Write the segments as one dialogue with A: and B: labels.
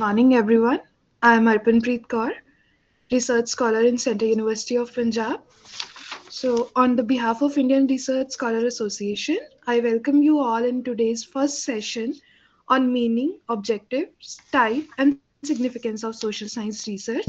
A: Morning, everyone. I am Arpanpreet Kaur, research scholar in Central University of Punjab. So, on the behalf of Indian Research Scholar Association, I welcome you all in today's first session on meaning, objectives, type, and significance of social science research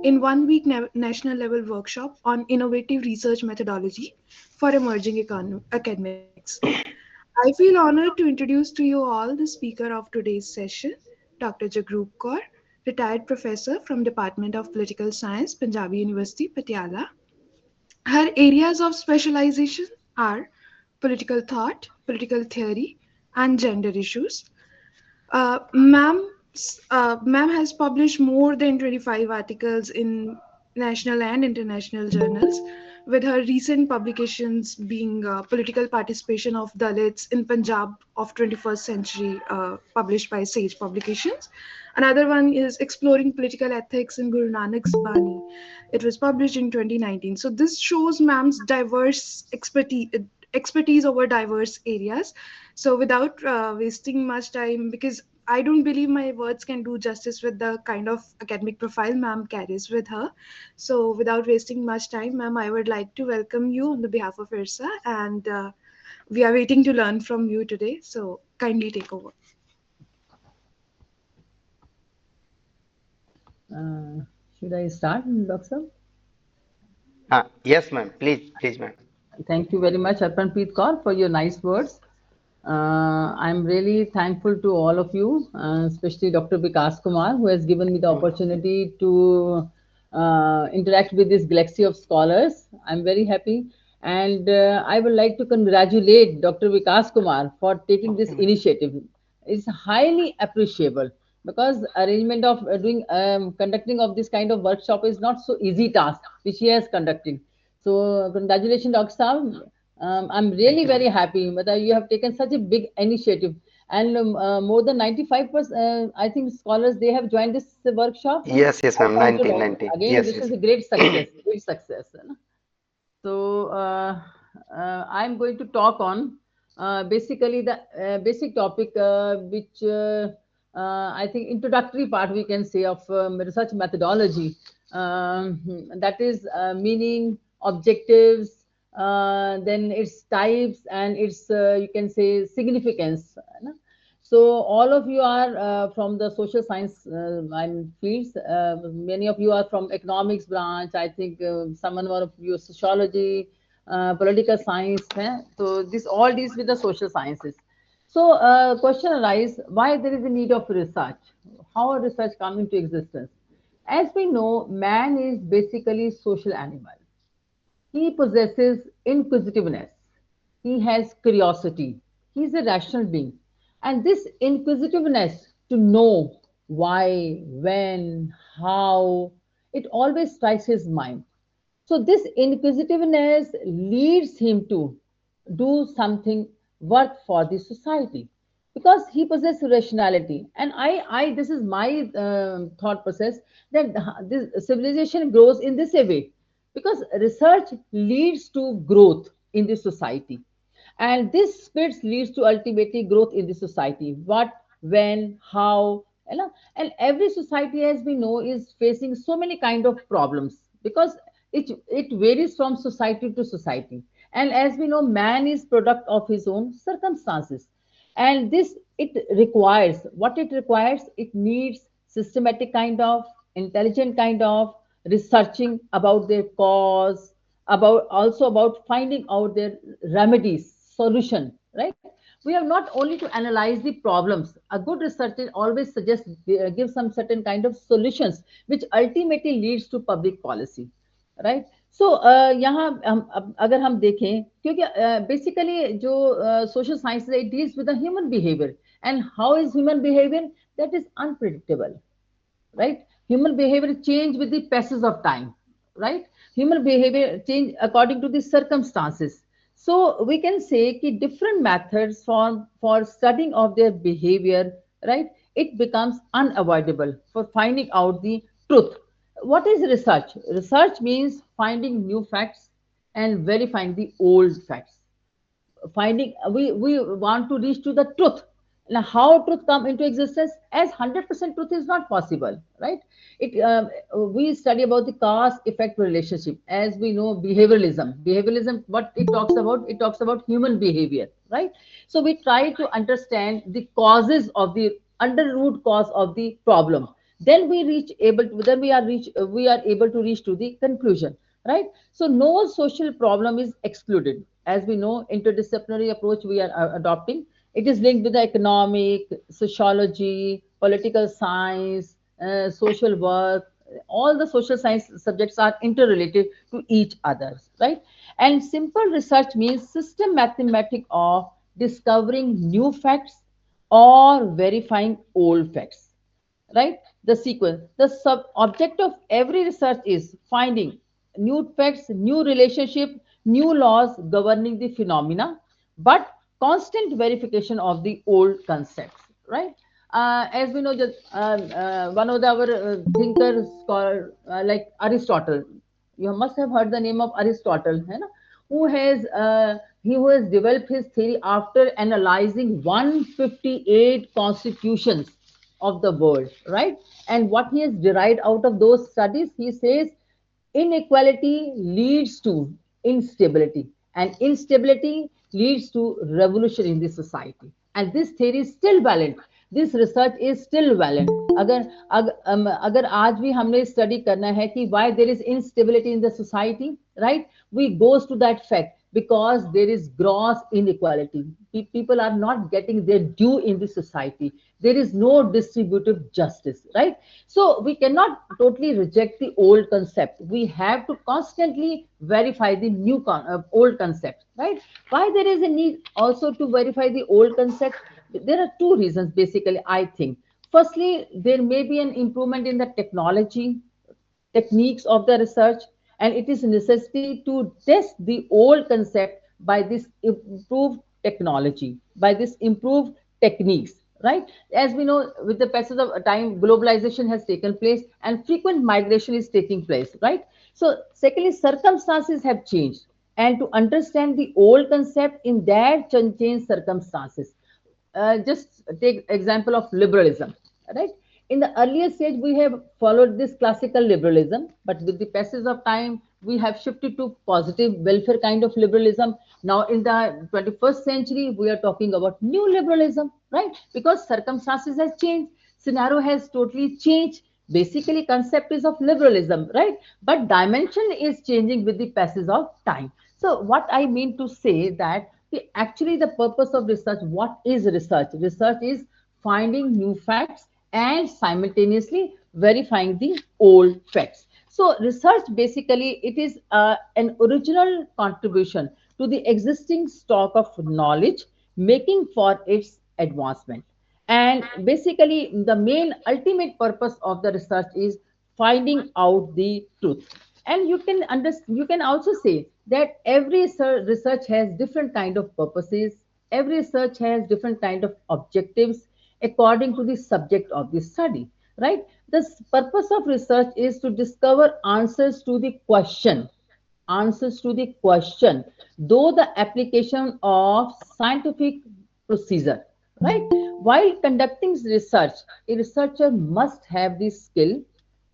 A: in 1 week national level workshop on innovative research methodology for emerging academics. I feel honored to introduce to you all the speaker of today's session, Dr. Jagrup Kaur, retired professor from Department of Political Science, Punjabi University, Patiala. Her areas of specialization are political thought, political theory, and gender issues. Ma'am has published more than 25 articles in national and international journals, with her recent publications being Political Participation of Dalits in Punjab of 21st Century, published by Sage Publications. Another one is Exploring Political Ethics in Guru Nanak's Bani. It was published in 2019. So this shows ma'am's diverse expertise over diverse areas. So without wasting much time, because I don't believe my words can do justice with the kind of academic profile ma'am carries with her. So without wasting much time, ma'am, I would like to welcome you on the behalf of IRSA, and we are waiting to learn from you today. So kindly take over.
B: Uh, should I start, Doctor?
C: Yes, ma'am. Please, ma'am.
B: Thank you very much, Arpanpreet Kaur, for your nice words. I'm really thankful to all of you, especially Dr. Vikas Kumar, who has given me the opportunity to interact with this galaxy of scholars. I'm very happy. And I would like to congratulate Dr. Vikas Kumar for taking this initiative. It's highly appreciable because arrangement of doing conducting of this kind of workshop is not so easy task which he has conducted. So congratulations, Dr. Saab. I'm
C: Thank
B: really
C: you, ma'am.
B: very happy that you have taken such a big initiative, and more than 95%, I think scholars they have joined this workshop.
C: Yes,
B: I
C: ma'am.
B: counted
C: 1990.
B: again.
C: Yes,
B: This is
C: yes.
B: a great success. Great success. You know. So I'm going to talk on basically the basic topic, which I think introductory part we can say of research methodology. That is meaning, objectives, then its types and its you can say significance. So all of you are from the social science fields. Many of you are from economics branch. I think someone of you sociology, political science. So this all these with the social sciences. So question arises: why there is a need of research? How research come into existence? As we know, man is basically social animal. He possesses inquisitiveness. He has curiosity. He is a rational being. And this inquisitiveness to know why, when, how, it always strikes his mind. So, this inquisitiveness leads him to do something worth for the society because he possesses rationality. And this is my thought process that this civilization grows in this way because research leads to growth in the society, and this spirit leads to ultimately growth in the society. What, when, how, and every society, as we know, is facing so many kind of problems because it varies from society to society. And as we know, man is product of his own circumstances, and this it requires, it needs systematic kind of, intelligent kind of researching about their cause, about also about finding out their remedies, solution, right? We have not only to analyze the problems. A good researcher always suggests, give some certain kind of solutions which ultimately leads to public policy, right so यहाँ अगर हम देखें क्योंकि basically जो social science it deals with the human behaviour and how is human behaviour that is unpredictable right? Human behavior change with the passage of time, right? Human behavior change according to the circumstances. So we can say कि different methods for studying of their behavior, right? It becomes unavoidable for finding out the truth. What is research? Research means finding new facts and verifying the old facts. Finding, we want to reach to the truth. Now, how truth come into existence? As 100% truth is not possible, right? It We study about the cause effect relationship. As we know, behavioralism, what it talks about, it talks about human behavior, right? So we try to understand the causes of the under root cause of the problem. Then we are able to reach to the conclusion, right? So no social problem is excluded. As we know, interdisciplinary approach we are adopting, it is linked with the economic, sociology, political science, social work. All the social science subjects are interrelated to each other, right? And simple research means system mathematics of discovering new facts or verifying old facts, right? The sequence, the sub object of every research is finding new facts, new relationship, new laws governing the phenomena, but constant verification of the old concepts, right? As we know, that one of our thinkers called like Aristotle. You must have heard the name of Aristotle, hai na? Who has he who has developed his theory after analyzing 158 constitutions of the world, right? And what he has derived out of those studies, he says inequality leads to instability, and instability leads to revolution in the society. And this theory is still valid. This research is still valid. अगर आज भी हमने study करना है कि why there is instability in the society, right? We goes to that fact, because there is gross inequality. People are not getting their due in the society. There is no distributive justice, right? So we cannot totally reject the old concept. We have to constantly verify the old concept, right? Why there is a need also to verify the old concept? There are two reasons basically, I think. Firstly, there may be an improvement in the technology, techniques of the research, and it is necessary to test the old concept by this improved technology, by this improved techniques, right? As we know, with the passage of time, globalization has taken place and frequent migration is taking place, right? So secondly, circumstances have changed, and to understand the old concept in that changed circumstances, just take example of liberalism, right? In the earlier stage we have followed this classical liberalism, but with the passage of time we have shifted to positive welfare kind of liberalism. Now in the 21st century we are talking about new liberalism, right? Because circumstances has changed, scenario has totally changed. Basically concept is of liberalism, right? But dimension is changing with the passage of time. So what I mean to say that actually the purpose of research, what is research? Research is finding new facts and simultaneously verifying the old facts. So research basically it is an original contribution to the existing stock of knowledge, making for its advancement. And basically the main ultimate purpose of the research is finding out the truth. And you can also say that every research has different kind of purposes, every research has different kind of objectives according to the subject of the study, right? The purpose of research is to discover answers to the question, answers to the question, though the application of scientific procedure, right? While conducting research, a researcher must have the skill,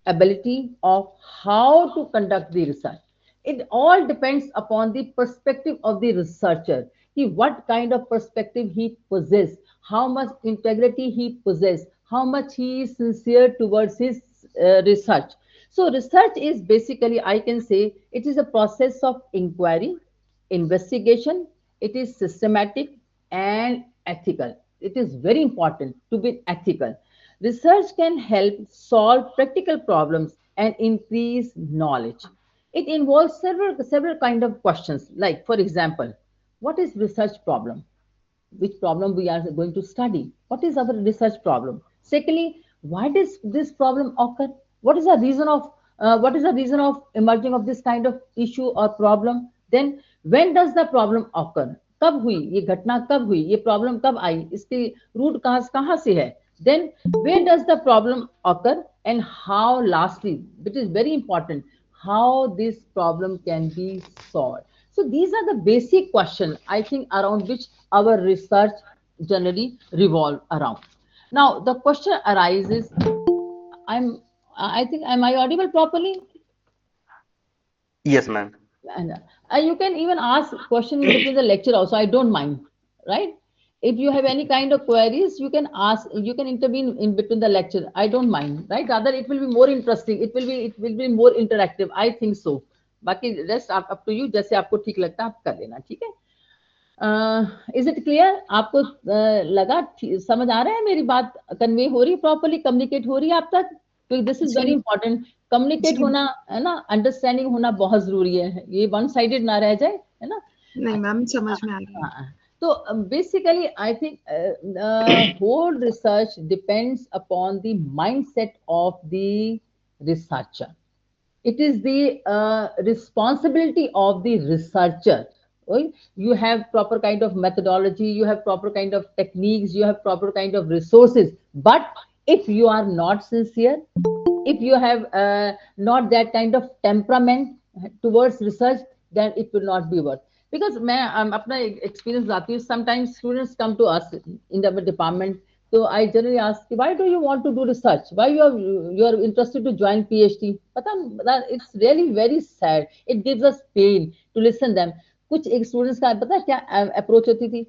B: ability of how to conduct the research. It all depends upon the perspective of the researcher. What kind of perspective he possesses, how much integrity he possesses, how much he is sincere towards his research. So research is basically, I can say, it is a process of inquiry, investigation. It is systematic and ethical. It is very important to be ethical. Research can help solve practical problems and increase knowledge. It involves several kind of questions. Like, for example, what is research problem? Which problem we are going to study? What is our research problem? Secondly, why does this problem occur? What is the reason of emerging of this kind of issue or problem? Then when does the problem occur? कब हुई ये घटना, कब हुई ये problem, कब आई, इसकी root cause कहाँ से है? Then where does the problem occur, and how, lastly, which is very important, how this problem can be solved. So these are the basic questions, I think, around which our research generally revolve around. Now the question arises, I think, am I audible properly?
C: Yes, ma'am.
B: And you can even ask question in between the lecture also, I don't mind, right? If you have any kind of queries, you can ask, you can intervene in between the lecture, I don't mind, right? Rather it will be more interesting, it will be more interactive, I think so. बाकी rest up to you, जैसे आपको ठीक लगता है आप कर लेना, ठीक है? इज इट क्लियर आपको? लगा समझ आ रहा है मेरी बात, कन्वे हो रही है प्रॉपरली, कम्युनिकेट हो रही है आप तक? तो दिस इज वेरी
A: जी
B: इंपॉर्टेंट, कम्युनिकेट
A: जी
B: होना है ना, अंडरस्टैंडिंग होना बहुत जरूरी है, ये वन साइडेड ना रह जाए, है ना?
A: नहीं मैम,
B: हाँ,
A: समझ में आ रही है।
B: हाँ, तो basically I think whole research depends upon the mindset of the researcher. It is the responsibility of the researcher. Right? You have proper kind of methodology, you have proper kind of techniques, you have proper kind of resources, but if you are not sincere, if you have not that kind of temperament towards research, then it will not be worth. Because मैं अपना experience बताती हूँ, sometimes students come to us in the department, so I generally ask, why do you want to do research? Why you are interested to join PhD? पता, it's really very sad. It gives us pain to listen them. कुछ एक students का पता है क्या approach होती थी,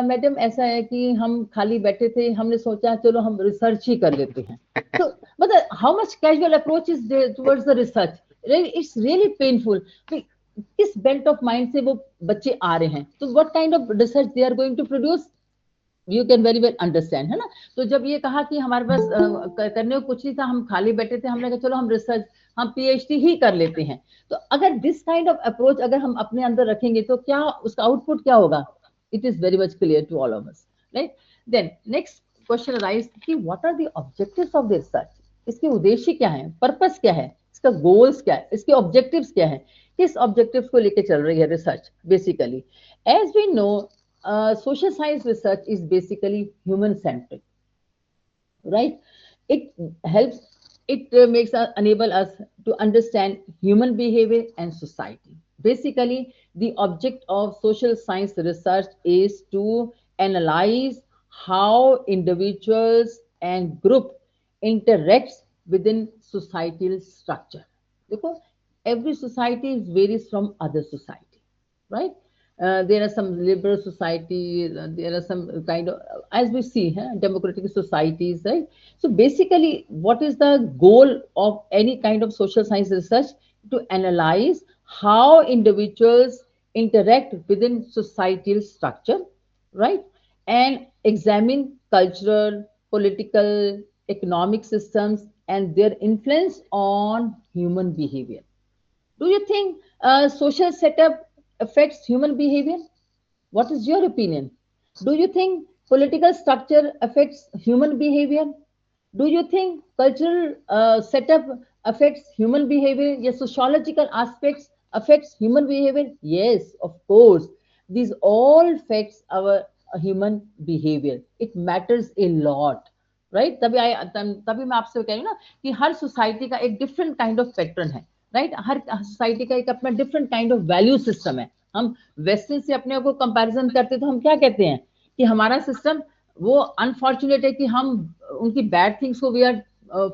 B: madam ऐसा है कि हम खाली बैठे थे, हमने सोचा चलो हम रिसर्च ही कर लेते हैं. So, but how much casual approach is there towards the research? Really, it's really painful. किस bent of mind से वो बच्चे आ रहे हैं, तो what kind of research they are going to produce? You can very well understand, है ना? तो जब ये कहा कि हमारे पास करने को कुछ नहीं था, हम खाली बैठे थे, हमने कहा चलो हम रिसर्च, हम पीएचडी ही कर लेते हैं. तो अगर दिस काइंड ऑफ अप्रोच अगर हम अपने अंदर रखेंगे तो क्या उसका आउटपुट क्या होगा? It is very much clear to all of us, right? Then next question arise कि what are the objectives of the research? इसके उद्देश्य क्या है, पर्पस क्या है, इसका गोल्स क्या है, इसके ऑब्जेक्टिव्स क्या है, किस ऑब्जेक्टिव्स को लेके चल रही है research? Basically as we know, social science research is basically human centric, right? It helps, it makes us enable us to understand human behavior and society. Basically the object of social science research is to analyze how individuals and group interacts within societal structure. Because every society varies from other society, right? There are some liberal societies, there are some kind of, as we see, democratic societies, right? So basically, what is the goal of any kind of social science research? To analyze how individuals interact within societal structure, right? And examine cultural, political, economic systems and their influence on human behavior. Do you think social setup affects human behavior? What is your opinion? Do you think political structure affects human behavior? Do you think cultural setup affects human behavior? Yes, sociological aspects affects human behavior? Yes, of course. These all affects our human behavior. It matters a lot, right? तभी मैं आपसे कह रही हूँ ना कि हर society का एक डिफरेंट काइंड ऑफ पैटर्न है, राइट? हर सोसाइटी का एक अपना different kind of value system है. हम वेस्टर्न से अपने को कंपैरिजन करते तो हम क्या कहते हैं कि हमारा सिस्टम वो अनफॉर्चुनेट है कि हम उनकी बैड थिंग्स को वी आर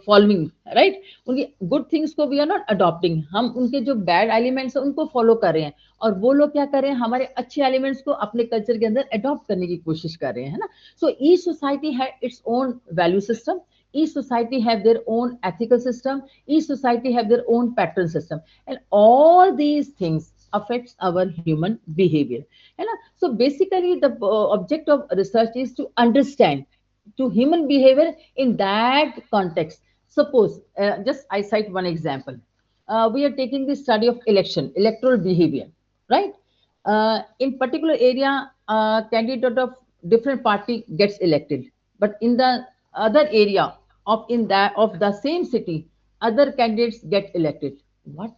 B: फॉलोइंग, राइट? उनकी गुड थिंग्स को वी आर नॉट अडॉप्टिंग. हम उनके जो बैड एलिमेंट्स है उनको फॉलो कर रहे हैं, और वो लोग क्या कर रहे हैं, हमारे अच्छे एलिमेंट्स को अपने कल्चर के अंदर अडॉप्ट करने की कोशिश कर रहे हैं, है ना? So each society had its own value system, each society have their own ethical system, each society have their own pattern system, and all these things affects our human behavior, है ना? So basically the object of research is to understand to human behavior in that context. Suppose just I cite one example. We are taking the study of electoral behavior, right? In particular area, candidate of different party gets elected, but in the other area of the same city, other candidates get elected. What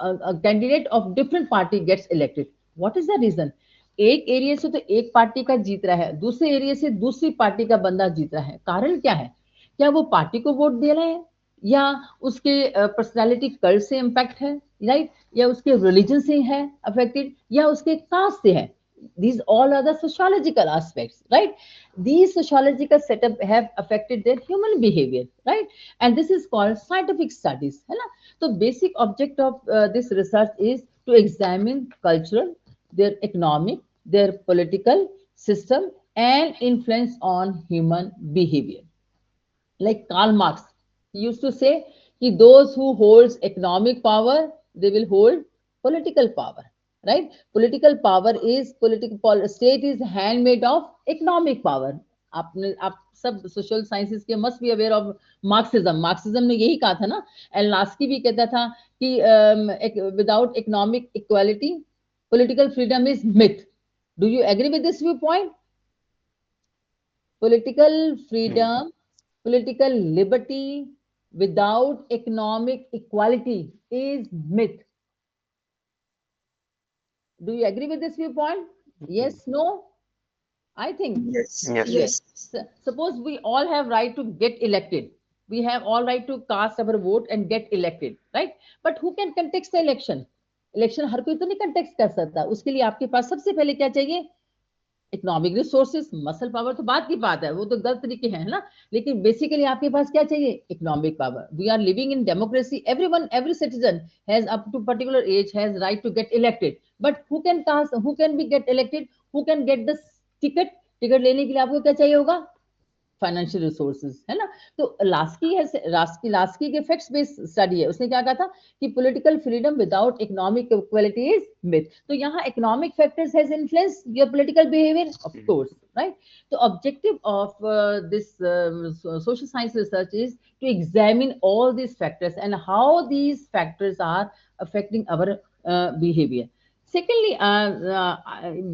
B: a candidate of different party gets elected? What is the reason? एक area से तो एक party का जीत रहा है, दूसरे area से दूसरी पार्टी का बंदा जीत रहा है. कारण क्या है? क्या वो पार्टी को वोट दे रहे हैं, या उसके पर्सनालिटी कल्ट से इम्पैक्ट है, राइट? या उसके रिलीजन से है अफेक्टेड, या उसके कास्ट से है? These all are the sociological aspects, right? These sociological setup have affected their human behavior, right? And this is called scientific studies, है ना? So basic object of this research is to examine cultural, their economic, their political system and influence on human behavior. Like Karl Marx, he used to say that those who holds economic power, they will hold political power, right? Political power is political state is handmaid of economic power. आपने आप सब social sciences के must be aware of Marxism. Marxism ने यही कहा था ना. And Laski भी कहता था कि without economic equality political freedom is myth. Do you agree with this viewpoint? Political
C: Mm.
B: freedom, political liberty without economic equality is myth. Do you agree with this viewpoint? Yes, no? I think
A: Yes,
C: Yes.
B: yes.
A: yes.
B: Suppose we all have right to get elected. We have all right to cast our vote and get elected, right? But who can contest the election? Election हर कोई तो नहीं contact कर सकता. उसके लिए आपके पास सबसे पहले क्या चाहिए? Economic resources. मसल पावर तो बात की बात है, वो तो गलत तरीके हैं, है ना? लेकिन बेसिकली आपके पास क्या चाहिए? Economic power. We are living in democracy. Everyone, every citizen has up to particular age has right to get elected. But who can cast, who can be get elected, who can get the ticket? Ticket लेने के लिए आपको क्या चाहिए होगा? Financial resources, है ना? तो लास्की के फैक्ट्स बेस्ड स्टडी है. उसने क्या कहा था कि political freedom without economic equality is myth. तो यहाँ economic factors has influence your political behaviour, of course, right? तो objective of this social science research is to examine all these factors and how these factors are affecting our behavior. Secondly,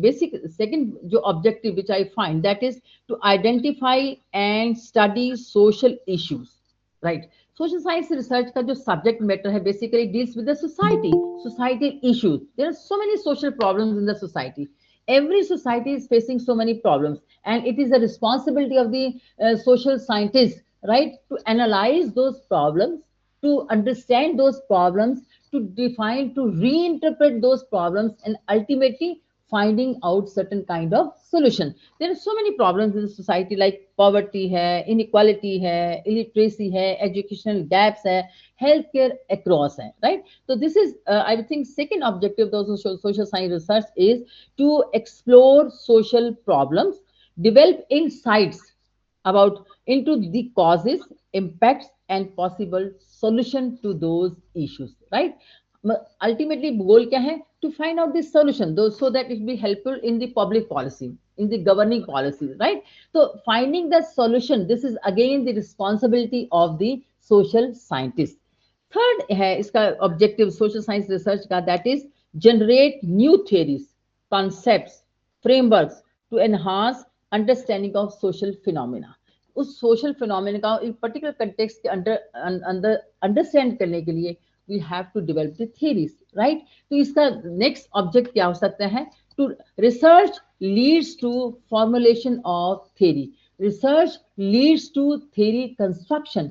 B: basic second जो objective which I find, that is to identify and study social issues, right? Social science research का जो subject matter है basically deals with the society issues. There are so many social problems in the society. Every society is facing so many problems, and it is the responsibility of the social scientists, right, to analyze those problems, to understand those problems, to define, to reinterpret those problems, and ultimately finding out certain kind of solution. There are so many problems in the society, like poverty hai, inequality hai, illiteracy hai, educational gaps hai, healthcare across hai, right? So this is I think second objective of the social science research is to explore social problems, develop insights about into the causes, impacts and possible solution to those issues, right? Ultimately goal क्या है? To find out the solution those, so that it will be helpful in the public policy, in the governing policy, right? So finding the solution, this is again the responsibility of the social scientist. Third है इसका objective social science research का, that is generate new theories, concepts, frameworks to enhance understanding of social phenomena. उस social phenomena का एक particular context के अंदर understand करने के लिए we have to develop the theories, right? तो इसका नेक्स्ट ऑब्जेक्ट क्या हो सकता है? To research leads to formulation of theory. Research leads to theory construction.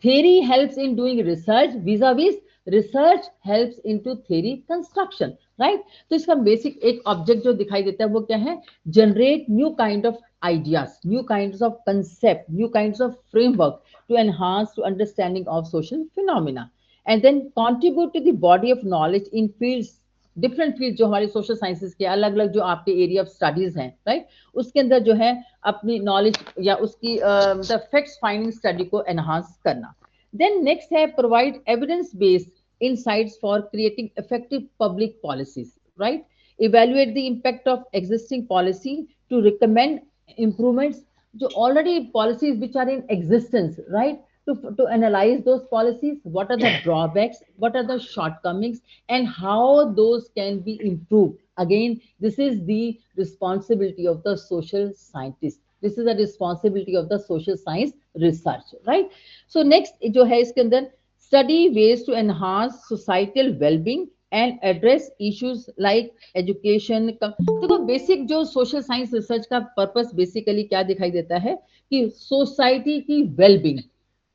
B: Theory helps in doing research, vis-a-vis research helps into theory construction, right? तो इसका basic एक object जो दिखाई देता है वो क्या है? Generate new kind of ideas, new kinds of concept, new kinds of framework to enhance to understanding of social phenomena, and then contribute to the body of knowledge in fields, different field जो हमारे social sciences के अलग अलग जो आपके area of studies हैं, right? उसके अंदर जो है अपनी नॉलेज या उसकी फैक्ट्स फाइंडिंग स्टडी को एनहांस करना. देन नेक्स्ट है provide evidence based insights for creating effective public policies, right? Evaluate the impact of existing policy to recommend improvements जो already policies which are in existence, right? To analyze those policies, what are the drawbacks, what are the shortcomings, and how those can be improved. Again, this is the responsibility of the social scientist. This is the responsibility of the social science research, right? So next जो है इसके अंदर study ways to enhance societal well-being and address issues like education. देखो basic जो social science research का purpose basically क्या दिखाई देता है कि सोसाइटी की wellbeing,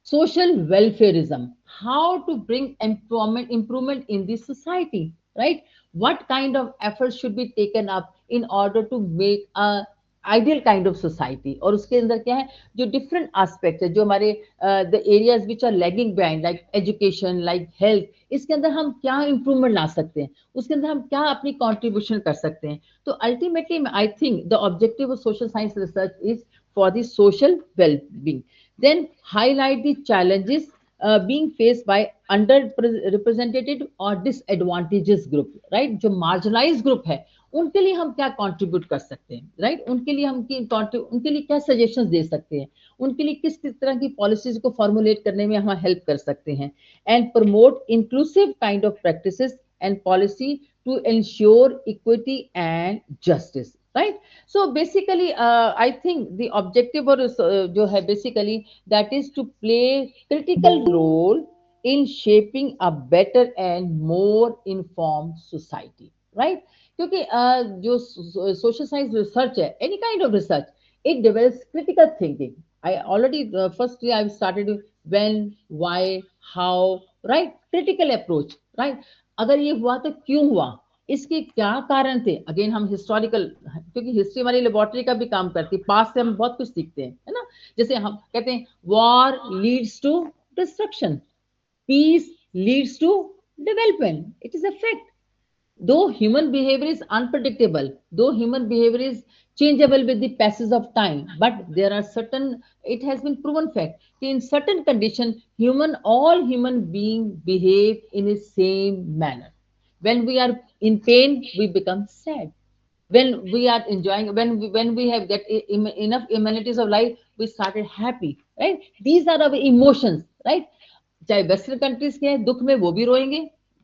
B: social welfareism, how to bring improvement in the society, right? What kind of efforts should be taken up in order to make a ideal kind of society. और उसके अंदर क्या है, जो डिफरेंट एस्पेक्ट है, जो हमारे the areas which are lagging behind, like education, like health, इसके अंदर हम क्या इंप्रूवमेंट ला सकते हैं, उसके अंदर हम क्या अपनी कंट्रीब्यूशन कर सकते हैं। तो ultimately I think the objective of social science research is for the social wellbeing, then highlight the challenges being faced by underrepresented or disadvantaged group, right? जो marginalized group है उनके लिए हम क्या कंट्रीब्यूट कर सकते हैं, राइट? उनके लिए हम उनके लिए क्या सजेशंस दे सकते हैं, उनके लिए किस किस तरह की पॉलिसीज को फॉर्मुलेट करने में हम हेल्प कर सकते हैं, and promote inclusive kind of practices and policy to ensure equity and justice, right? So basically I think the objective और जो है basically that is to play critical role in shaping a better and more informed society, right? क्योंकि जो social science research है, any kind of research, it develops critical thinking. I already firstly I started when, why, how, right? Critical approach, right? अगर ये हुआ तो क्यों हुआ, इसके क्या कारण थे। अगेन हम हिस्टोरिकल, क्योंकि हिस्ट्री हमारी लेबोरेटरी का भी काम करती है, पास्ट से हम बहुत कुछ सीखते हैं, है ना? जैसे हम कहते हैं war leads to destruction, peace leads to development. It is a fact. Though human behavior is unpredictable, though human behavior is changeable with the passage of time, but there are certain, it has been proven fact that in certain condition all human beings behave in the same manner. When we are in pain, we become sad. When we are enjoying, when we have get enough amenities of life, we started happy, right? These are our emotions, right? चाहे western countries के हैं, दुख में वो भी रोएंगे,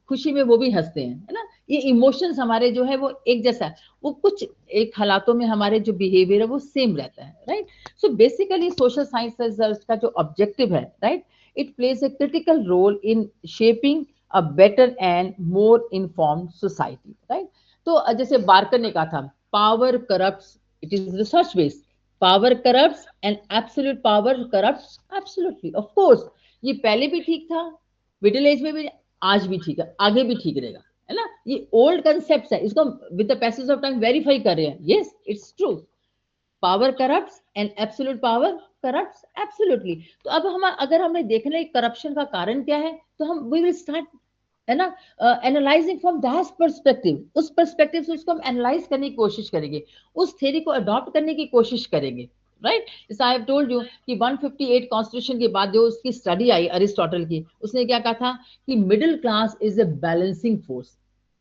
B: खुशी में वो भी हंसते हैं, है ना? ये इमोशंस हमारे जो है वो एक जैसा है, वो कुछ एक हालातों में हमारे जो बिहेवियर है वो सेम रहता है, right? So basically social science research का जो ऑब्जेक्टिव है, right, it plays a critical role in shaping a better and more informed society, right? तो जैसे बार्कर ने कहा था, power corrupts, it is research based, power corrupts and absolute power corrupts absolutely, of course ये पहले भी ठीक था, मिडिल एज में भी, आज भी ठीक है, आगे भी ठीक रहेगा, है ना? ये ओल्ड कंसेप्ट है, इसको with the passage of time verify कर रहे हैं। Yes, it's true, power corrupts and absolute power corrupts absolutely. तो अब हम अगर हमें देखना है करप्शन का कारण क्या है, तो हम वी विल स्टार्ट, है ना, एनालाइजिंग फ्रॉम दैट पर्सपेक्टिव, उस पर्सपेक्टिव से उसको हम एनालाइज करने की कोशिश करेंगे, उस थ्योरी को अडॉप्ट करने की कोशिश करेंगे, राइट? जैसे आई हैव टोल्ड यू कि 158 कॉन्स्टिट्यूशन के बाद जो उसकी स्टडी आई अरिस्टोटल की, उसने क्या कहा था कि middle class is a balancing force,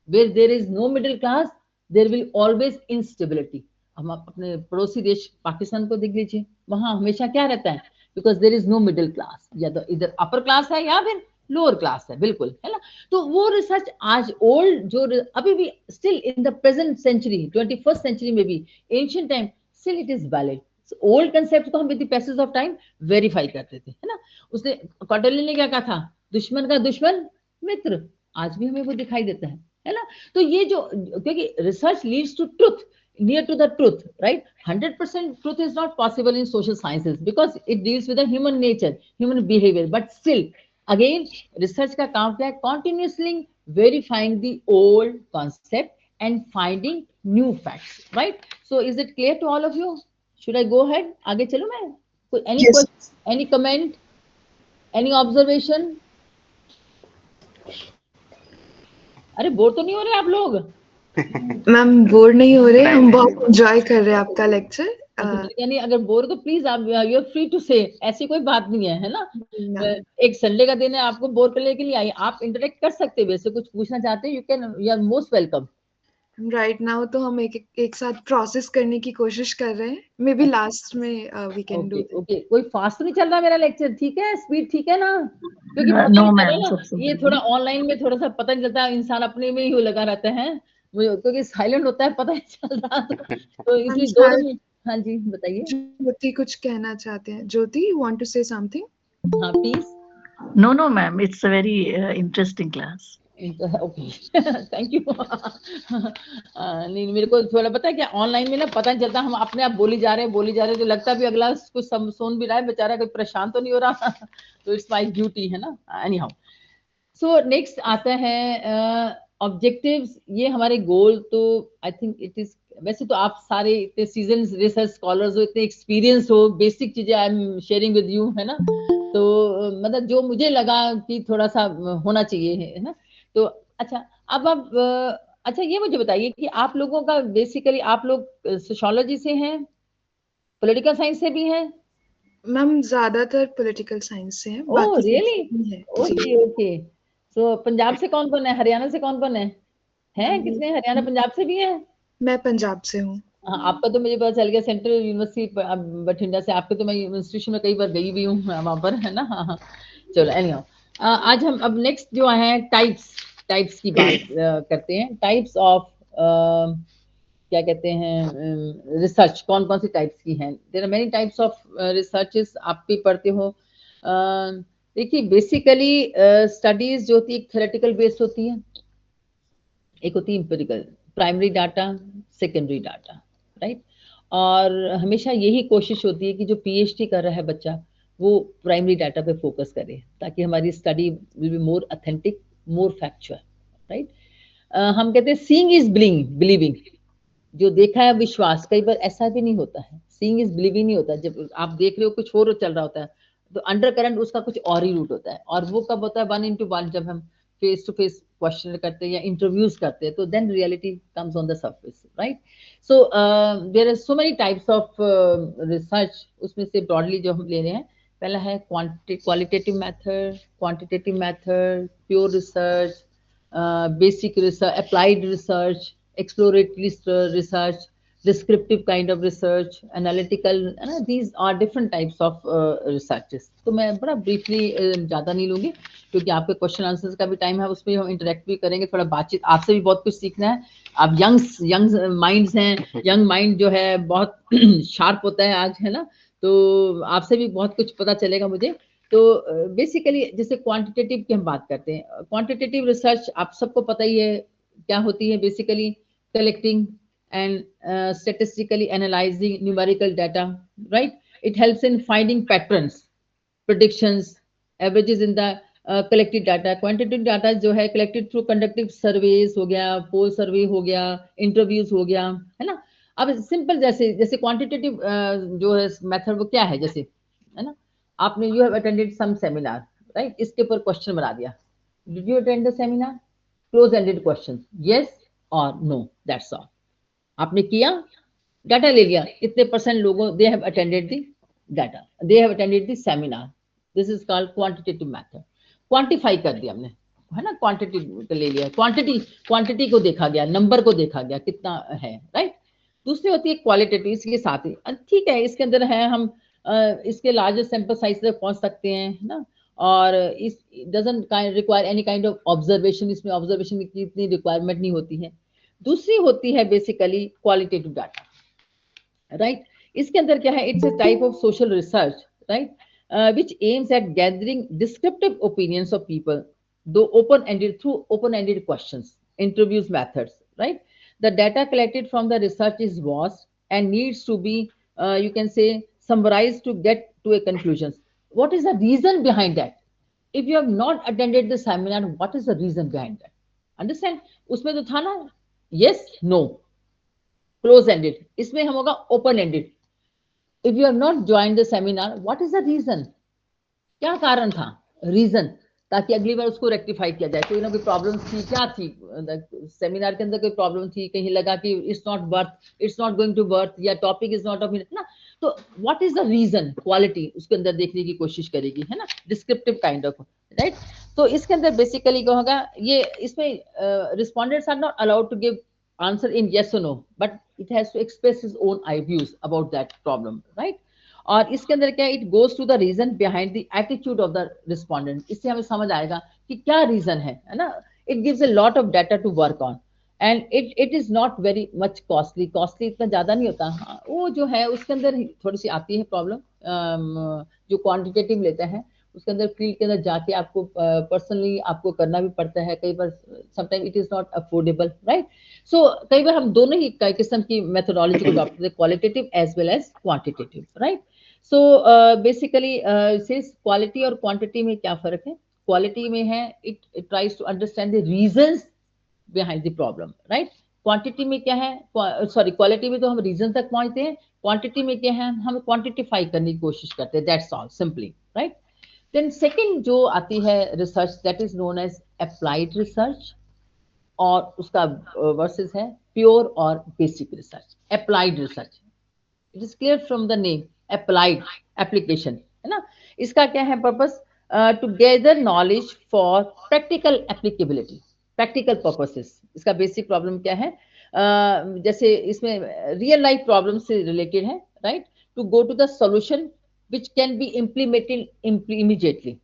B: where there is no middle class there will always instability. हम अपने पड़ोसी देश पाकिस्तान को देख लीजिए, वहां हमेशा क्या रहता है, because there is no middle class, या तो इधर अपर क्लास है या फिर लोअर क्लास है, बिल्कुल, है ना? तो वो रिसर्च आज ओल्ड जो अभी भी still in the present century, 21st century में भी, ancient time, still it is valid. Old concept को हम with the passage of time verify करते थे, है ना? उसने कॉटरली ने क्या कहा था, दुश्मन का दुश्मन मित्र, आज भी हमें वो दिखाई देता है ना? तो ये जो, क्योंकि research leads to truth, near to the truth, right? 100% truth is not possible in social sciences because it deals with the human nature, human behavior, but still again research का काम क्या है, continuously verifying the old concept and finding new facts, right? So is it clear to all of you? Should I go ahead? आगे चलूं मैं? Any
A: Yes.
B: question, any comment, any observation? अरे bore तो नहीं हो रहे आप लोग?
A: मैम बोर नहीं हो रहे, हम बहुत एंजॉय कर रहे हैं आपका लेक्चर।
B: यानी अगर बोर तो प्लीज आप यू आर फ्री टू से, ऐसी कोई बात नहीं है ना? एक संडे का दिन है, आपको बोर करने के लिए आई, आप इंटरेक्ट कर सकते हैं, वैसे कुछ पूछना चाहते हैं, you can, you are most welcome.
A: Right now तो हम एक साथ प्रोसेस करने की कोशिश कर रहे हैं, मे बी लास्ट में वी कैन डू।
B: ओके, कोई फास्ट नहीं चल रहा मेरा लेक्चर, ठीक है? स्पीड ठीक है ना? क्योंकि
D: नो मैम,
B: ये थोड़ा ऑनलाइन में थोड़ा सा पता नहीं चलता, इंसान अपने में ही लगा रहता है, क्योंकि साइलेंट होता है, पता नहीं चल रहा, तो इसलिए 2 मिनट। हाँ जी बताइए।
A: ज्योति कुछ कहना चाहते हैं? Jyoti, you want to say something?
B: हाँ please.
D: No ma'am, it's a very interesting class.
B: Okay thank you. नहीं मेरे को थोड़ा पता है क्या, ऑनलाइन में ना पता नहीं चलता, हम अपने आप बोली जा रहे हैं, तो लगता भी अगला कुछ सुन भी रहा है, बेचारा कोई परेशान तो नहीं हो रहा। तो इट्स माय ड्यूटी, है ना? एनी हाउ, सो नेक्स्ट आता है ऑब्जेक्टिव्स। ये हमारे गोल, तो आई थिंक इट इज वैसे तो आप सारे इतने सीजन रिसर्च स्कॉलर्स हो, इतने एक्सपीरियंस हो, बेसिक चीजें I am sharing with you, है ना। तो मतलब जो मुझे लगा कि थोड़ा सा होना चाहिए, है ना। तो अच्छा, अब आप अच्छा ये मुझे बताइए कि आप लोगों का बेसिकली आप लोग सोशियोलॉजी से हैं, पॉलिटिकल साइंस से भी हैं?
A: मैम ज्यादातर पॉलिटिकल साइंस से हैं,
B: ओह
A: बाकी
B: रियली?
A: सब भी है जी।
B: Okay okay. सो पंजाब से कौन कौन है, हरियाणा से कौन कौन है? हैं
A: अम,
B: कितने हरियाणा पंजाब से भी हैं?
A: मैं पंजाब से हूँ।
B: हाँ, आपका तो मुझे पता चल गया सेंट्रल यूनिवर्सिटी बठिंडा से, आपके तो मैं इंस्टीट्यूशन में कई बार गई भी हूँ वहाँ पर, है ना। हाँ हाँ। चलो एनीहाउ, आज हम अब नेक्स्ट जो है टाइप्स, टाइप्स की बात करते हैं। टाइप्स ऑफ क्या कहते हैं रिसर्च, कौन कौन सी टाइप्स की हैं? There are many types of researches, आप भी पढ़ते हो। देखिए बेसिकली स्टडीज जो होती है थ्योरेटिकल बेस्ड होती है, एक होती है empirical, primary data, secondary data, right. और हमेशा यही कोशिश होती है कि जो पीएचडी कर रहा है बच्चा वो प्राइमरी डाटा पे फोकस करे, ताकि हमारी study will be more authentic, more factual, right. हम कहते हैं सीइंग इज बिलीविंग, जो देखा है विश्वास। कई बार ऐसा भी नहीं होता है, सीइंग इज बिलीविंग नहीं होता, जब आप देख रहे हो कुछ और चल रहा होता है, तो अंडर करंट उसका कुछ और ही रूट होता है। और वो कब होता है? 1:1, जब हम फेस टू फेस क्वेश्चन करते हैं या इंटरव्यूज करते हैं, तो then reality comes on the surface, right. So there are so many types of research, उसमें से ब्रॉडली जो हम ले रहे हैं, पहला है qualitative method, quantitative method, pure research, basic research, applied research, exploratory research, descriptive kind of research, analytical, these are different types of researches. तो मैं बड़ा briefly ज़्यादा नहीं लूँगी, क्योंकि आपके क्वेश्चन आंसर्स का भी टाइम है, उसमें हम इंटरेक्ट भी करेंगे, थोड़ा बातचीत, आपसे भी बहुत कुछ सीखना है। आप यंग माइंड्स हैं, यंग माइंड जो है बहुत शार्प होता है आज, है ना। तो आपसे भी बहुत कुछ पता चलेगा मुझे। तो बेसिकली जैसे क्वांटिटेटिव की हम बात करते हैं, क्वांटिटेटिव रिसर्च आप सबको पता ही है क्या होती है। Basically collecting and statistically analyzing numerical data, right? It helps in finding patterns, predictions, averages in the collected data. Quantitative data जो है collected through conductive surveys हो गया, poll survey हो गया, interviews हो गया, है ना। अब सिंपल जैसे जैसे क्वांटिटेटिव जो है मेथड वो क्या है, जैसे, है ना, आपने you have attended some seminar, right, इसके ऊपर क्वेश्चन बना दिया, did you attend the seminar, close ended question, yes और नो, दैट्स ऑल। आपने किया, डाटा ले लिया, इतने परसेंट लोगों they have attended the data, they have attended the seminar, this is called quantitative method. Quantify कर दिया हमने, है ना, क्वांटिटी ले लिया, क्वांटिटी को देखा गया, नंबर को देखा गया कितना है, राइट। दूसरी होती है क्वालिटेटिव, इसके साथ ही ठीक है, इसके अंदर है हम इसके लार्जर सैंपल साइज तक पहुंच सकते हैं, है ना। और इस doesn't require any kind of observation, इसमें ऑब्जर्वेशन की इतनी रिक्वायरमेंट नहीं होती है। दूसरी होती है बेसिकली क्वालिटेटिव डाटा, राइट। इसके अंदर क्या है, it's a type of social research, right, which aims at gathering descriptive opinions of people, though open-ended, through open-ended questions, interviews, methods, right. The data collected from the research is vast and needs to be, you can say, summarized to get to a conclusion. What is the reason behind that? If you have not attended the seminar, what is the reason behind that? Understand? उसमें तो था ना yes, no, close ended, इसमें हम होगा open ended. If you have not joined the seminar, what is the reason? क्या कारण था, रीजन, ताकि अगली बार उसको रेक्टिफाई किया जाए। कोई ना कोई प्रॉब्लम थी, क्या थी सेमिनार के अंदर, कोई प्रॉब्लम थी, कहीं लगा कि it's not worth, it's not going to worth, या टॉपिक इज नॉट ऑफ ना। तो what is the reason, quality उसके अंदर देखने की कोशिश करेगी, है ना, डिस्क्रिप्टिव काइंड ऑफ, राइट। तो इसके अंदर बेसिकली क्या होगा, ये इसमें respondents are not allowed to give answer in yes or no, but it has to express his own views about that problem, right. और इसके अंदर क्या, it goes to the reason behind the attitude of the respondent, इससे हमें समझ आएगा कि क्या रीजन है ना। It gives a lot of data to work on, and it is not very much costly, costly इतना ज्यादा नहीं होता। हाँ, वो जो है उसके अंदर थोड़ी सी आती है प्रॉब्लम, जो क्वांटिटेटिव लेता है उसके अंदर फील्ड के अंदर जाके आपको पर्सनली आपको करना भी पड़ता है, कई बार sometime it is not affordable, right. So कई बार हम दोनों ही किस्म की मेथोडोलॉजी को अडॉप्ट करते हैं, qualitative as well as quantitative, right. So basically सिर्फ क्वालिटी और क्वांटिटी में क्या फर्क है, क्वालिटी में है it tries to understand the reasons behind the problem, right, quantity में क्या है, सॉरी क्वालिटी में तो हम रीजन तक पहुंचते हैं, क्वांटिटी में क्या है हम क्वांटिटिफाई करने की कोशिश करते हैं, that's all simply, right. Then second जो आती है research, that is known as applied research, और उसका वर्सेस है प्योर और basic research. Applied research, it is clear from the name, applied, application, है ना। इसका क्या है purpose, to gather knowledge for practical applicability, practical purposes. इसका बेसिक प्रॉब्लम क्या है, जैसे इसमें रियल लाइफ प्रॉब्लम से रिलेटेड है, right, to go to the solution which can be implemented immediately,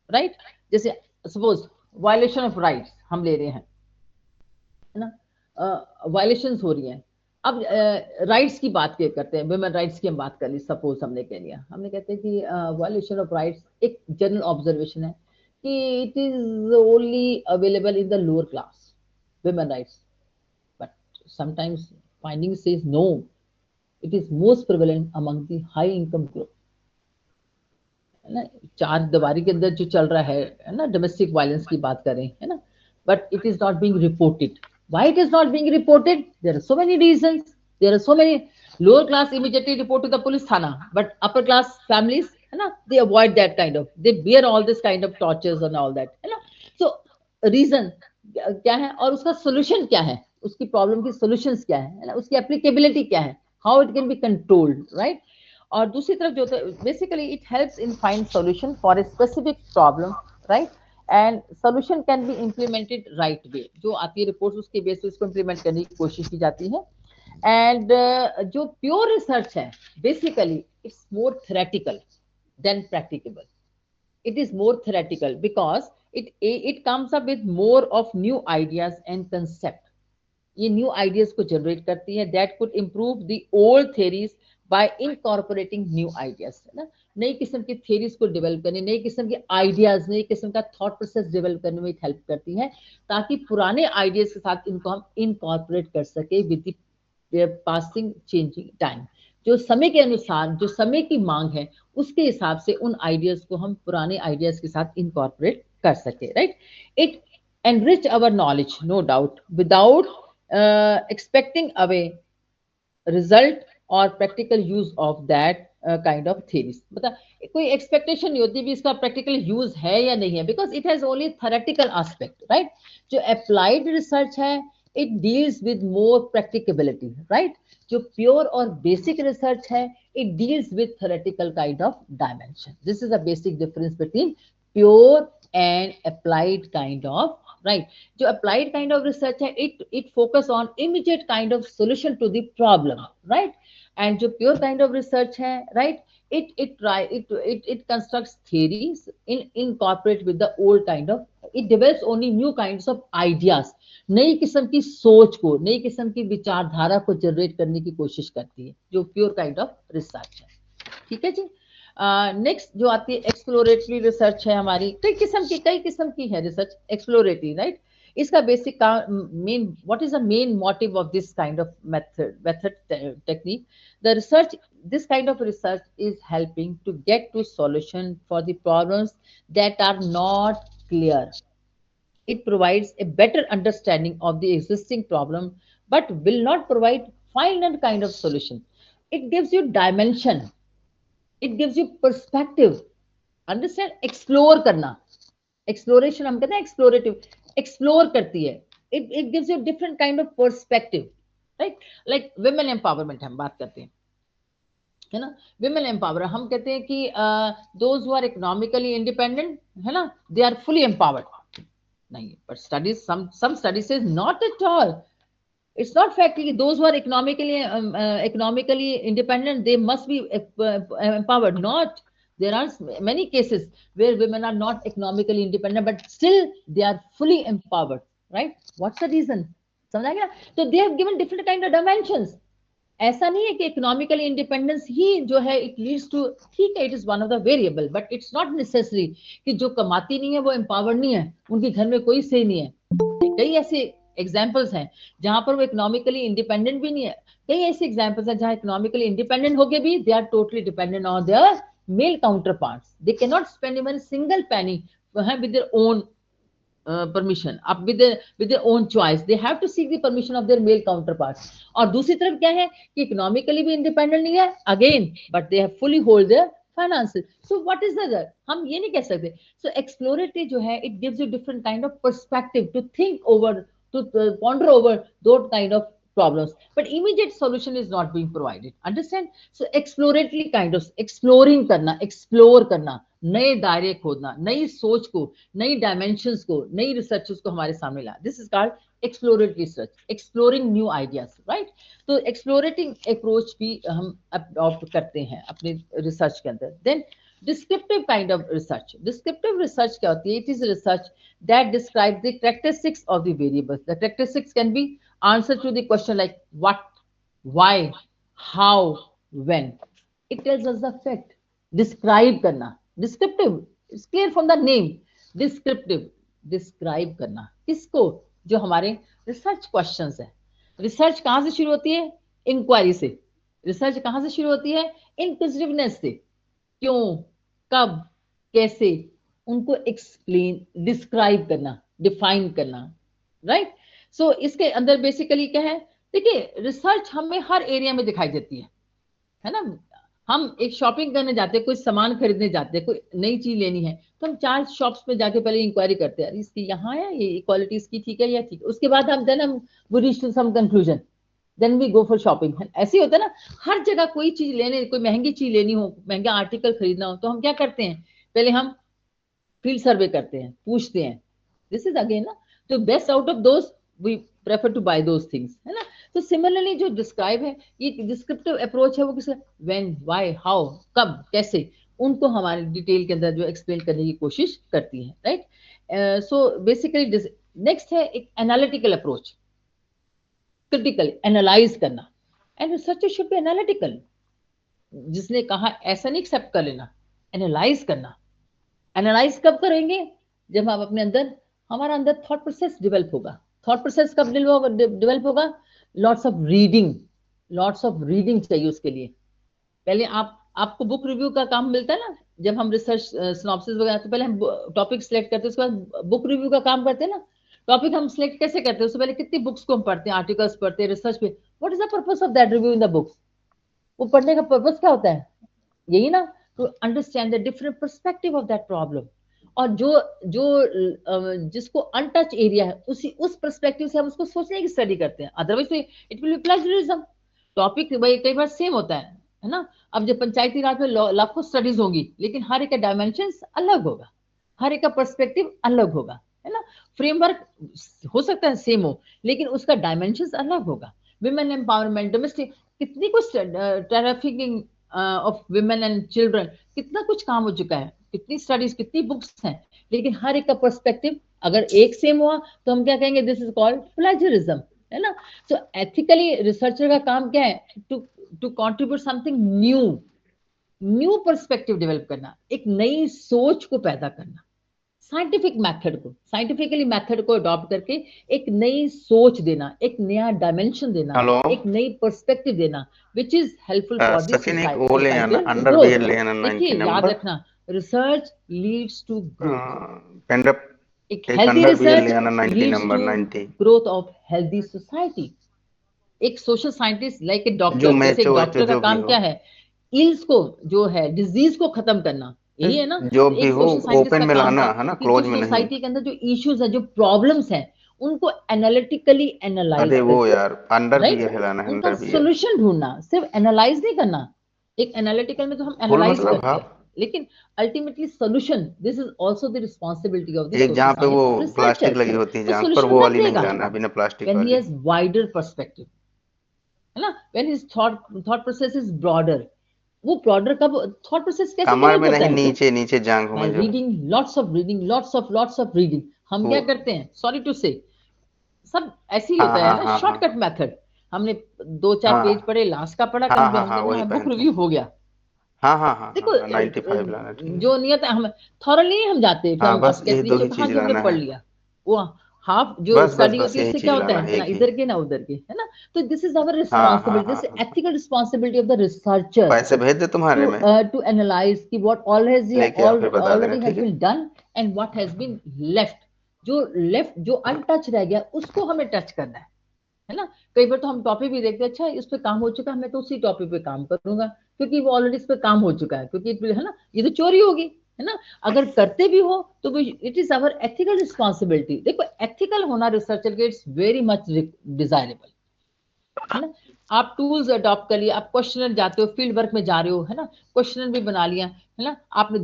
B: right. जैसे सपोज वायलेशन ऑफ राइट्स हम ले रहे हैं, है ना, वायलेशंस हो रही हैं। अब राइट्स की बात करते हैं, वुमेन राइट्स की हम बात कर ली, सपोज हमने कह लिया, हमने कहते हैं कि वायलेशन ऑफ राइट्स एक जनरल ऑब्जर्वेशन है कि it is only available in the lower class women rights, but sometimes finding says no, it is most prevalent among the high income group, है ना। चार दीवारी के अंदर जो चल रहा है ना, डोमेस्टिक वायलेंस की बात करें, है ना, but it is not being reported. Why it is not being reported? There are so many reasons. There are so many. Lower class immediately report to the police thana, but upper class families, है ना, they avoid that kind of, they bear all this kind of tortures and all that, है ना। So reason क्या है और उसका solution क्या है, उसकी problem की solutions क्या है ना, उसकी applicability क्या है, how it can be controlled, right। और दूसरी तरफ जो basically it helps in find solution for a specific problem, right, and solution can be implemented right way. जो आती है रिपोर्ट उसके बेस पे उसको इम्प्लीमेंट करने की कोशिश की जाती है। एंड जो प्योर रिसर्च है basically it's more theoretical than practicable. it is more theoretical because it comes up with more of new ideas and concept। ये न्यू आइडियाज को जनरेट करती है, that could improve the old theories bye incorporating new ideas, है ना। नई किस्म की theories को डेवलप करने, नई किस्म के आइडियाज, नई किस्म का थॉट प्रोसेस डेवलप करने में हेल्प करती है, ताकि पुराने आइडियाज के साथ इनको हम इनकॉर्पोरेट कर सके with the passing changing time. जो समय के अनुसार, जो समय की मांग है उसके हिसाब से उन आइडियाज को हम पुराने आइडियाज के साथ इनकॉर्पोरेट कर सके, right. It enrich our knowledge, no doubt, without expecting away result or practical use of that kind of theories। मतलब कोई एक्सपेक्टेशन नहीं होती भी इसका प्रैक्टिकल यूज है या नहीं है, because it has only theoretical aspect, right. जो अप्लाइड रिसर्च है it deals with more practicability, right. जो प्योर और बेसिक रिसर्च है it deals with theoretical kind of dimension. This is a basic difference between pure and applied kind of, right। जो applied kind of research है it focus on immediate kind of solution to the problem, right। and जो pure kind of research है, right, it constructs theories in incorporate with the old kind of, it develops only new kinds of ideas। नई किस्म की सोच को, नई किस्म की विचारधारा को जनरेट करने की कोशिश करती है जो प्योर काइंड ऑफ रिसर्च है, ठीक है जी। नेक्स्ट जो आती है एक्सप्लोरेटरी रिसर्च है हमारी, कई किस्म की है रिसर्च एक्सप्लोरेटरी, राइट। इसका basic main, what is the main motive of this kind of method technique, the research, this kind of research is helping to get to solution for the problems that are not clear। it provides a better understanding of the existing problem but will not provide final kind of solution। it gives you dimension, it gives you perspective, understand, explore करना, exploration हम कहते हैं explorative, explore करती है, it gives you different kind of perspective, right। like women empowerment हम बात करते हैं, है ना। women empower हम कहते हैं कि those who are economically independent, है ना, they are fully empowered, नहीं, but studies, some studies says not at all। it's not fact that those who are economically independent they must be empowered, not। there are many cases where women are not economically independent but still they are fully empowered, right। what's the reason, समझ आ गया। so they have given different kind of dimensions। ऐसा नहीं है कि economically independence ही जो है it leads to, ठीक है, it is one of the variable but it's not necessary कि जो कमाती नहीं है वो एम्पावर्ड नहीं है, उनके घर में कोई से नहीं है। कई ऐसे एग्जाम्पल्स हैं जहां पर वो इकोनॉमिकली इंडिपेंडेंट भी नहीं है, कई ऐसे एग्जाम्पल्स हैं जहां इकोनॉमिकली इंडिपेंडेंट होके भी they are totally dependent on their male counterparts, they can not spend even single penny with their own permission up with their own choice. They have to seek the permission of their male counterparts. और दूसरी तरफ क्या है कि economically भी independent नहीं है again, but they have fully hold their finances. So what is the other? हम ये नहीं कह सकते. So exploratory जो है, it gives you different kind of perspective to think over, to ponder over those kind of problems, but immediate solution is not being provided. Understand? So exploratory kind of exploring करना, explore करना, नए दायरे खोदना, नई सोच को, नई dimensions को, नई रिसर्चेस को हमारे सामने ला. This is called exploratory research, exploring new ideas, right. तो एक्सप्लोरेटिंग अप्रोच भी हम अडॉप्ट करते हैं अपने रिसर्च के अंदर. Then descriptive kind of research. Descriptive research क्या होती है? It is research that describes the characteristics of the variables. The characteristics can be answer to the question like what, why, how, when. It tells us the fact. Describe करना, descriptive, it's clear from the name. Descriptive, describe करना किसको? जो हमारे research questions है. Research कहां से शुरू होती है? इंक्वायरी से. रिसर्च कहां से शुरू होती है? इंक्विजिटिवनेस से. क्यों, कब, कैसे, उनको एक्सप्लेन, डिस्क्राइब करना, डिफाइन करना, राइट. सो इसके अंदर बेसिकली क्या है? देखिए, रिसर्च हमें हर एरिया में दिखाई देती है ना. हम एक शॉपिंग करने जाते हैं, कोई सामान खरीदने जाते हैं, कोई नई चीज लेनी है, तो हम 4 शॉप्स में जाके पहले इंक्वायरी करते हैं, इसकी यहाँ है, ये क्वालिटी इसकी ठीक है या ठीक है. उसके बाद हम we reach to some conclusion, then we go for shopping. ऐसे ही होता है ना. हर जगह कोई चीज लेने, कोई महंगी चीज लेनी हो, महंगा आर्टिकल खरीदना हो, तो हम क्या करते हैं? पहले हम फील्ड सर्वे करते हैं, पूछते हैं. दिस इज अगेन ना. तो best out of those we prefer to buy those things, है ना. तो सिमिलरली जो डिस्क्राइब है, ये डिस्क्रिप्टिव अप्रोच है, वो किस व्हेन, व्हाई, हाउ, कब, कैसे, उनको हमारे डिटेल के अंदर जो एक्सप्लेन करने की कोशिश करती है, राइट. सो बेसिकली नेक्स्ट है एक एनालिटिकल अप्रोच. क्रिटिकल एनालाइज करना, and researcher should be analytical. जिसने कहा ऐसा नहीं एक्सेप्ट कर लेना, एनालाइज करना. एनालाइज कब करेंगे? जब हम अपने अंदर, हमारा अंदर थॉट प्रोसेस डेवलप होगा. थॉट प्रोसेस कब डेवलप होगा? Lots of reading, lots of reading चाहिए उसके लिए. पहले आपको बुक रिव्यू का काम मिलता है ना. जब हम रिसर्च सिनॉप्सिस वगैरह, तो पहले हम टॉपिक सिलेक्ट करते हैं, उसके बाद बुक रिव्यू का काम करते हैं ना. टॉपिक हम सिलेक्ट कैसे करते हैं? उससे पहले कितनी बुक्स को हम पढ़ते हैं, आर्टिकल्स पढ़ते हैं, रिसर्च पे. What is the purpose of that review in the books? वो पढ़ने का पर्पस क्या होता है? यही ना, to understand the different perspective of that problem. और जिसको अनटच एरिया है, उस पर्सपेक्टिव से हम उसको सोचने की स्टडी करते हैं. अदरवाइज तो it will be plagiarism. Topic भाई कई बार सेम होता है ना. अब जब पंचायती राज में लाखों स्टडीज होंगी, लेकिन हर एक का डायमेंशन अलग होगा, हर एक का पर्सपेक्टिव अलग होगा, है ना. फ्रेमवर्क हो सकता है सेम हो, लेकिन उसका डायमेंशन अलग होगा. विमेन एम्पावरमेंट, डोमेस्टिक, कितनी कुछ trafficking of women and children, कितना कुछ काम हो चुका है, कितनी स्टडीज, कितनी बुक्स हैं, लेकिन हर एक का पर्सपेक्टिव अगर एक सेम हुआ तो हम क्या कहेंगे? दिस इज कॉल्ड प्लेजरिज्म, है ना. सो एथिकली रिसर्चर का काम क्या है? To contribute something new, new perspective develop करना, एक नई सोच को पैदा करना. साइंटिफिक मेथड को, साइंटिफिकली मेथड को अडॉप्ट करके एक नई सोच देना, एक नया डायमेंशन देना,
C: हेलो
B: एक नई पर्सपेक्टिव देना, which is helpful for this
C: Sachin, एक वो ले आना,
B: सोसाइटी
C: अंडर बियर ले आना,
B: देखिए
C: 90
B: याद
C: नंबर.
B: रखना, रिसर्च लीड्स टू ग्रोथ.
C: पेनड्रॉप
B: एक
C: एक
B: हेल्दी
C: अंडर बियर ले
B: रिसर्च
C: आना, 90
B: leads
C: number,
B: to
C: 90
B: growth of healthy society. एक सोशल साइंटिस्ट लाइक ए
C: जो
B: डॉक्टर, जैसे
C: मैच
B: एक
C: हो
B: डॉक्टर का
C: जो भी
B: काम
C: हो,
B: क्या है? इल्स को, जो है डिजीज को खत्म करना, यही है ना.
C: जो
B: तो
C: भी
B: एक
C: हो
B: सोशल साइंटिस्ट
C: ओपन
B: का
C: में
B: काम
C: लाना
B: था
C: है ना,
B: कि
C: क्लोज
B: जो
C: में नहीं.
B: सोसाइटी के अंदर जो इश्यूज है, जो प्रॉब्लम्स हैं, उनको एनालिटिकली एनालाइज
C: अरे वो
B: करके,
C: यार अंडर
B: राइट,
C: बियर है लाना,
B: उनका
C: अंडर बियर.
B: सोल्यूशन ढूंढना, सिर्फ एनालाइज नहीं करना. एक एनालिटिकल में तो हम
C: फुल
B: एनालाइज
C: मतलब
B: करते हैं,
C: हाफ.
B: लेकिन ultimately solution, this is also the responsibility of the
C: एक
B: सोशल
C: जहाँ पे वो
B: साइंस
C: प्लास्टिक
B: रिसर्चर.
C: लगी होती है
B: वो
C: जहाँ पर,
B: सोल्यूशन
C: वो
B: कब
C: वाली नहीं
B: देगा?
C: लाना, बिना प्लास्टिक
B: when he
C: वाली.
B: has wider perspective, है ना. when his thought process is broader. वो broader कब, thought process कैसे
C: कमर
B: develop
C: में
B: होता
C: नहीं,
B: है?
C: नीचे नीचे जांघों
B: by
C: में जो
B: reading, lots of reading. हम
C: वो.
B: क्या करते हैं? sorry to say, सब ऐसे ही
C: हाँ
B: होता है
C: हाँ
B: ना,
C: हाँ हाँ
B: शॉर्टकट मेथड. हमने 2-4
C: हाँ
B: पेज पढ़े, लास्ट का पढ़ा,
C: हाँ हाँ
B: हम
C: हाँ, वही
B: कहते बुक
C: पहनते
B: रिव्यू
C: हैं.
B: हो गया.
C: हाँ हाँ हाँ
B: देखो
C: हाँ, 95 लाना, ठीक है.
B: जो नियत है, हम थॉरली हम जाते हैं, फिर
C: हाँ
B: हम
C: बस
B: अब
C: ये
B: कहते
C: दो
B: नीचे
C: ही
B: कहा
C: चीज
B: कि हमने
C: लाना
B: पढ़
C: है.
B: लिया. वो हाफ जो
C: बस बस
B: स्टडी
C: बस
B: होती है,
C: यही
B: उससे
C: चीज
B: क्या होता
C: लाना
B: है
C: है,
B: ना
C: एक ही.
B: इधर के ना उधर के, है ना. तो दिस इज आवर
C: हाँ हाँ
B: रिस्पॉन्सिबिलिटी,
C: हाँ
B: दिस
C: हाँ.
B: Ethical responsibility of the researcher
C: पैसे भेज दे तुम्हारे में,
B: to analyze कि what
C: लेके आओ फिर बता देना,
B: already has
C: ठीक है.
B: been done and what has been left जो लेफ्ट, जो अनटच रह गया उसको हमें टच करना है ना। कई बार तो हम टॉपिक भी देखते हैं, अच्छा इस पे काम हो चुका है, मैं तो उसी टॉपिक पे काम करूंगा, क्योंकि वो ऑलरेडी इस पे काम हो चुका है, क्योंकि है ना, ये तो चोरी होगी, है ना। अगर करते भी हो तो it is our ethical responsibility. देखो एथिकल होना रिसर्चर के इट्स वेरी मच डिजायरेबल, है ना। आप टूल्स अडॉप्ट कर लिए, आप क्वेश्चनर जाते हो, फील्ड वर्क में जा रहे हो, है ना, क्वेश्चनर भी बना लिया, है ना, आपने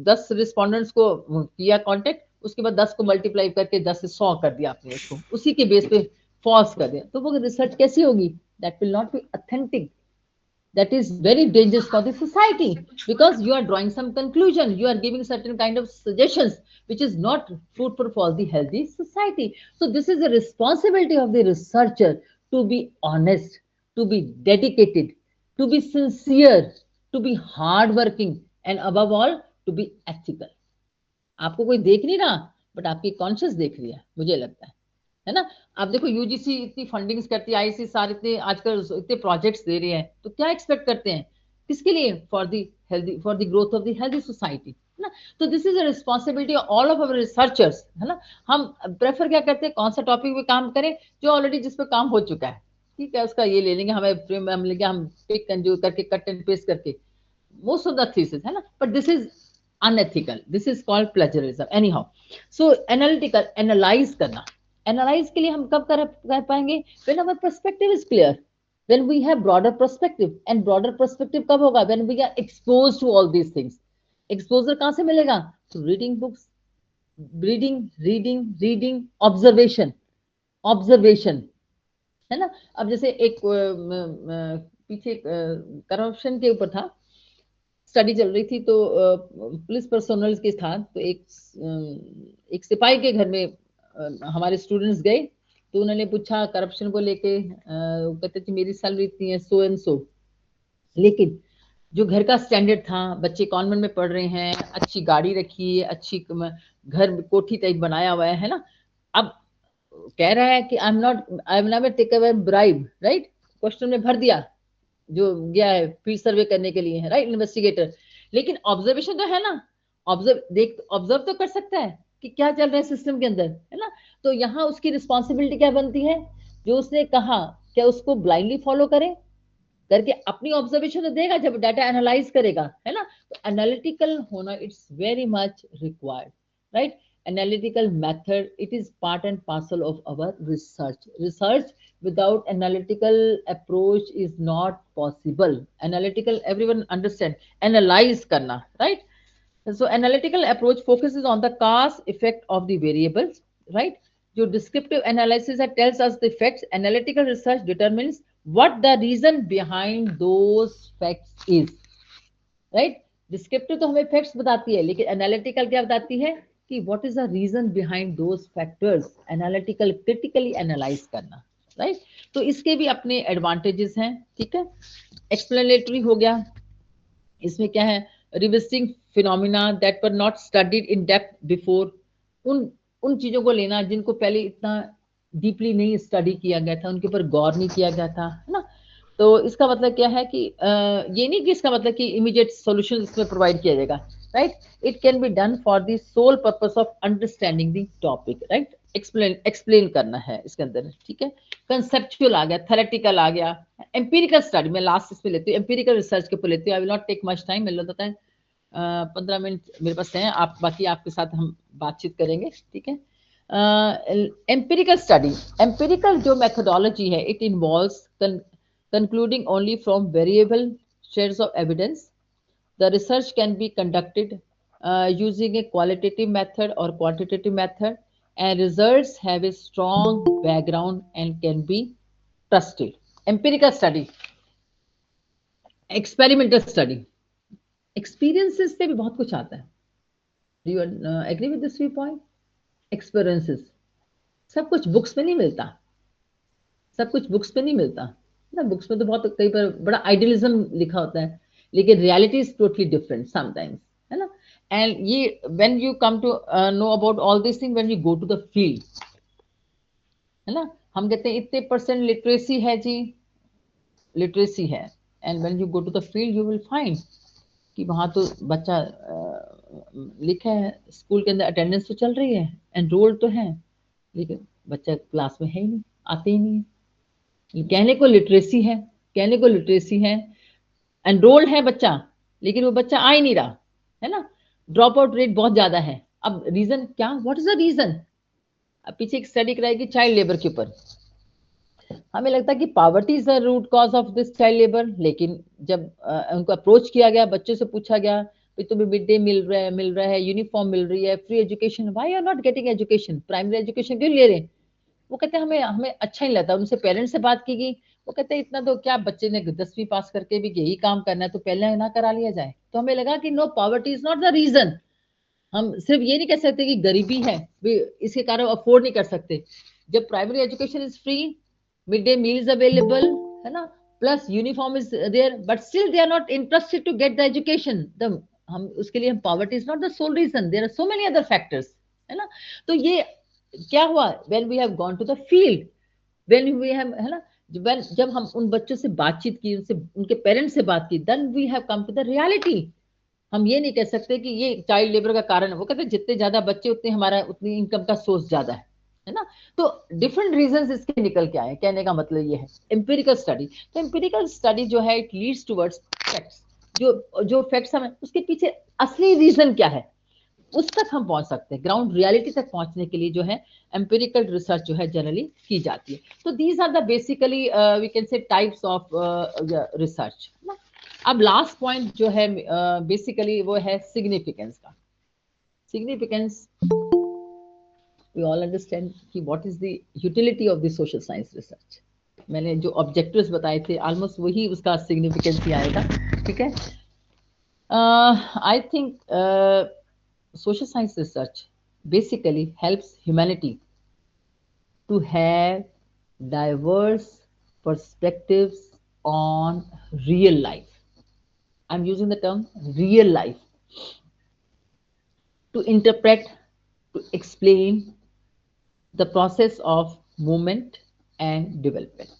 B: 10 रिस्पोंडेंट्स को किया कांटेक्ट, उसके बाद 10 को मल्टीप्लाई करके 10 से 100 कर दिया आपने, उसको उसी के बेस पे फॉल्स कर दिया, तो वो रिसर्च कैसी होगी? That will not be authentic, that is very dangerous for the society, because you are drawing some conclusion, you are giving certain kind of suggestions which is not fruitful for the healthy society. So this is the responsibility of the researcher to be honest, to be dedicated, to be sincere, to be hardworking, and above all to be ethical. आपको कोई देख नहीं रहा, but आपकी conscious देख रही है, मुझे लगता है ना। आप देखो यूजीसी इतनी फंडिंग्स करती है, आईसीएसआर इतने आजकल इतने प्रोजेक्ट्स दे रहे हैं, तो क्या एक्सपेक्ट करते हैं, किसके लिए? For the healthy, for the growth of the healthy society, है ना। तो this is a responsibility of all of our researchers, है ना। हम प्रेफर क्या करते हैं, कौन सा टॉपिक पे काम करें, जो ऑलरेडी जिस पे काम हो चुका है, ठीक है, उसका ये ले लेंगे, हमें फ्रेम हम लेंगे, हम पिक एंड जो करके कट एंड पेस्ट करके, most of the thesis, है ना, but this is unethical, this is called plagiarism anyhow. So analytical, analyze करना, analyze के लिए हम कब कर पाएंगे? When our perspective is clear, when we have broader perspective, and broader perspective कब होगा? When we are exposed to all these things. Exposure कहाँ से मिलेगा? So reading books, reading, observation, है ना। अब जैसे एक पीछे करप्शन के ऊपर था, स्टडी चल रही थी, तो पुलिस पर्सोनल के साथ, तो एक सिपाही के घर में हमारे स्टूडेंट्स गए, तो उन्होंने पूछा करप्शन को लेके, कहते थे मेरी सैलरी इतनी है, सो एंड सो, लेकिन जो घर का स्टैंडर्ड था, बच्चे कॉन्वेंट में पढ़ रहे हैं, अच्छी गाड़ी रखी है, अच्छी घर कोठी टाइप बनाया हुआ है ना। अब कह रहा है कि I am never take away bribe, right, question में भर दिया जो गया है फील्ड सर्वे करने के लिए, है राइट, इन्वेस्टिगेटर, लेकिन ऑब्जर्वेशन तो है ना, ऑब्जर्व तो कर सकता है कि क्या चल रहा है सिस्टम के अंदर, है ना। तो यहाँ उसकी रिस्पॉन्सिबिलिटी क्या बनती है, जो उसने कहा क्या उसको ब्लाइंडली फॉलो करें, करके अपनी ऑब्जर्वेशन तो देगा जब डाटा एनालाइज करेगा, है ना। तो एनालिटिकल होना it's very much required, right. Analytical method, it is part and parcel of our research without analytical approach is not possible. Analytical, everyone understand, analyze karna, right. So analytical approach focuses on the cause effect of the variables, right. जो descriptive analysis that tells us the facts, analytical research determines what the reason behind those facts is, right. Descriptive तो हमें facts बताती है, लेकिन analytical क्या बताती है कि what is the reason behind those factors, analytical critically analyze करना, right. तो इसके भी अपने advantages हैं, ठीक है। explanatory हो गया, इसमें क्या है, revisiting phenomena that were not studied in depth before, उन चीजों को लेना जिनको पहले इतना डीपली नहीं स्टडी किया गया था, उनके ऊपर गौर नहीं किया गया था, है ना। तो इसका मतलब क्या है कि ये नहीं कि इसका मतलब कि इमीडिएट सॉल्यूशन इसमें प्रोवाइड किया जाएगा, right. It can be done for the sole purpose of understanding the topic, right. Explain करना है इसके अंदर, ठीक है। कंसेप्चुअल आ गया, थेरेटिकल आ गया, एम्पिरिकल स्टडी, मैं लास्ट इसमें लेती हूँ, एम्पिरिकल रिसर्च के ऊपर लेती हूँ। I will not take much time, मिल होता है 15 मिनट मेरे पास हैं, आप बाकी आपके साथ हम बातचीत करेंगे, ठीक है। एम्पिरिकल स्टडी, एम्पिरिकल जो मेथोडोलॉजी है, it involves concluding only from variable shares of evidence. The research can be conducted using a qualitative method or quantitative method, and results have a strong background and can be trusted. Empirical study, experimental study, experiences पे भी बहुत कुछ आता है. Do you agree with this viewpoint? Experiences, सब कुछ books में नहीं मिलता, सब कुछ बुक्स में नहीं मिलता ना। बुक्स में तो बहुत कई बार बड़ा आइडियलिज्म लिखा होता है, लेकिन reality is totally different sometimes, है ना। एंड ये when you come to know about all this thing, when you go to the field, है ना, हम कहते हैं इतने % लिटरेसी है जी, लिटरेसी है, and when you go to the field you will find कि वहां तो बच्चा लिखा है स्कूल के अंदर अटेंडेंस तो चल रही है, एनरोल्ड तो है, लेकिन बच्चा क्लास में है ही नहीं, आते ही नहीं है। कहने को लिटरेसी है, कहने को लिटरेसी है, एनरोल्ड है बच्चा, लेकिन वो बच्चा आ ही नहीं रहा, है ना। ड्रॉप आउट रेट बहुत ज्यादा है। अब रीजन क्या, व्हाट इज द रीजन? अब पीछे एक स्टडी कराएगी चाइल्ड लेबर के ऊपर। हमें लगता है कि poverty is the root cause of this child labour, लेकिन जब उनको अप्रोच किया गया, बच्चों से पूछा गया कि तुम्हें मिड डे मिल रहा है, यूनिफॉर्म मिल रही है, free education, why are not getting education, primary education क्यों ले रहे हैं? वो कहते हैं हमें हमें अच्छा नहीं लगता। उनसे पेरेंट्स से बात की गई, वो कहते हैं इतना तो क्या, बच्चे ने 10वीं पास करके भी यही काम करना है तो पहले ना करा लिया जाए। तो हमें लगा कि no, poverty is not the reason. हम सिर्फ ये नहीं कह सकते कि गरीबी है, इसके कारण अफोर्ड नहीं कर सकते। जब primary education is free, mid day meal is available, है ना, plus uniform is there, but still they are not interested to get the education, the हम उसके लिए, हम poverty is not the sole reason, there are so many other factors, है ना। तो ये क्या हुआ, when we have gone to the field, when we have, है ना, जब हम उन बच्चों से बातचीत की, उनसे, उनके पेरेंट्स से बात की, then we have come to the reality. हम ये नहीं कह सकते कि ये चाइल्ड लेबर का कारण है। वो कहते हैं जितने ज्यादा बच्चे उतने हमारा, उतनी इनकम का सोर्स ज्यादा है ना। तो डिफरेंट रीजंस इसके निकल के आए। कहने का मतलब ये है एम्पिरिकल स्टडी। तो एम्पिरिकल स्टडी जो है, इट लीड्स टुवर्ड्स फैक्ट्स। जो जो फैक्ट्स हमें, उसके पीछे असली रीजन क्या है, उस तक हम पहुंच सकते हैं। ग्राउंड रियलिटी तक पहुंचने के लिए जो है एम्पिरिकल रिसर्च जो है जनरली की जाती है। तो these are the basically we can say types of research. अब लास्ट पॉइंट जो है बेसिकली वो है सिग्निफिकेंस का। सिग्निफिकेंस, वी ऑल अंडरस्टैंड कि what is the utility of the social science research. मैंने जो ऑब्जेक्टिव्स बताए थे ऑलमोस्ट वही उसका सिग्निफिकेंस ही आएगा, ठीक है। I think social science research basically helps humanity to have diverse perspectives on real life. I'm using the term real life to interpret, to explain the process of movement and development.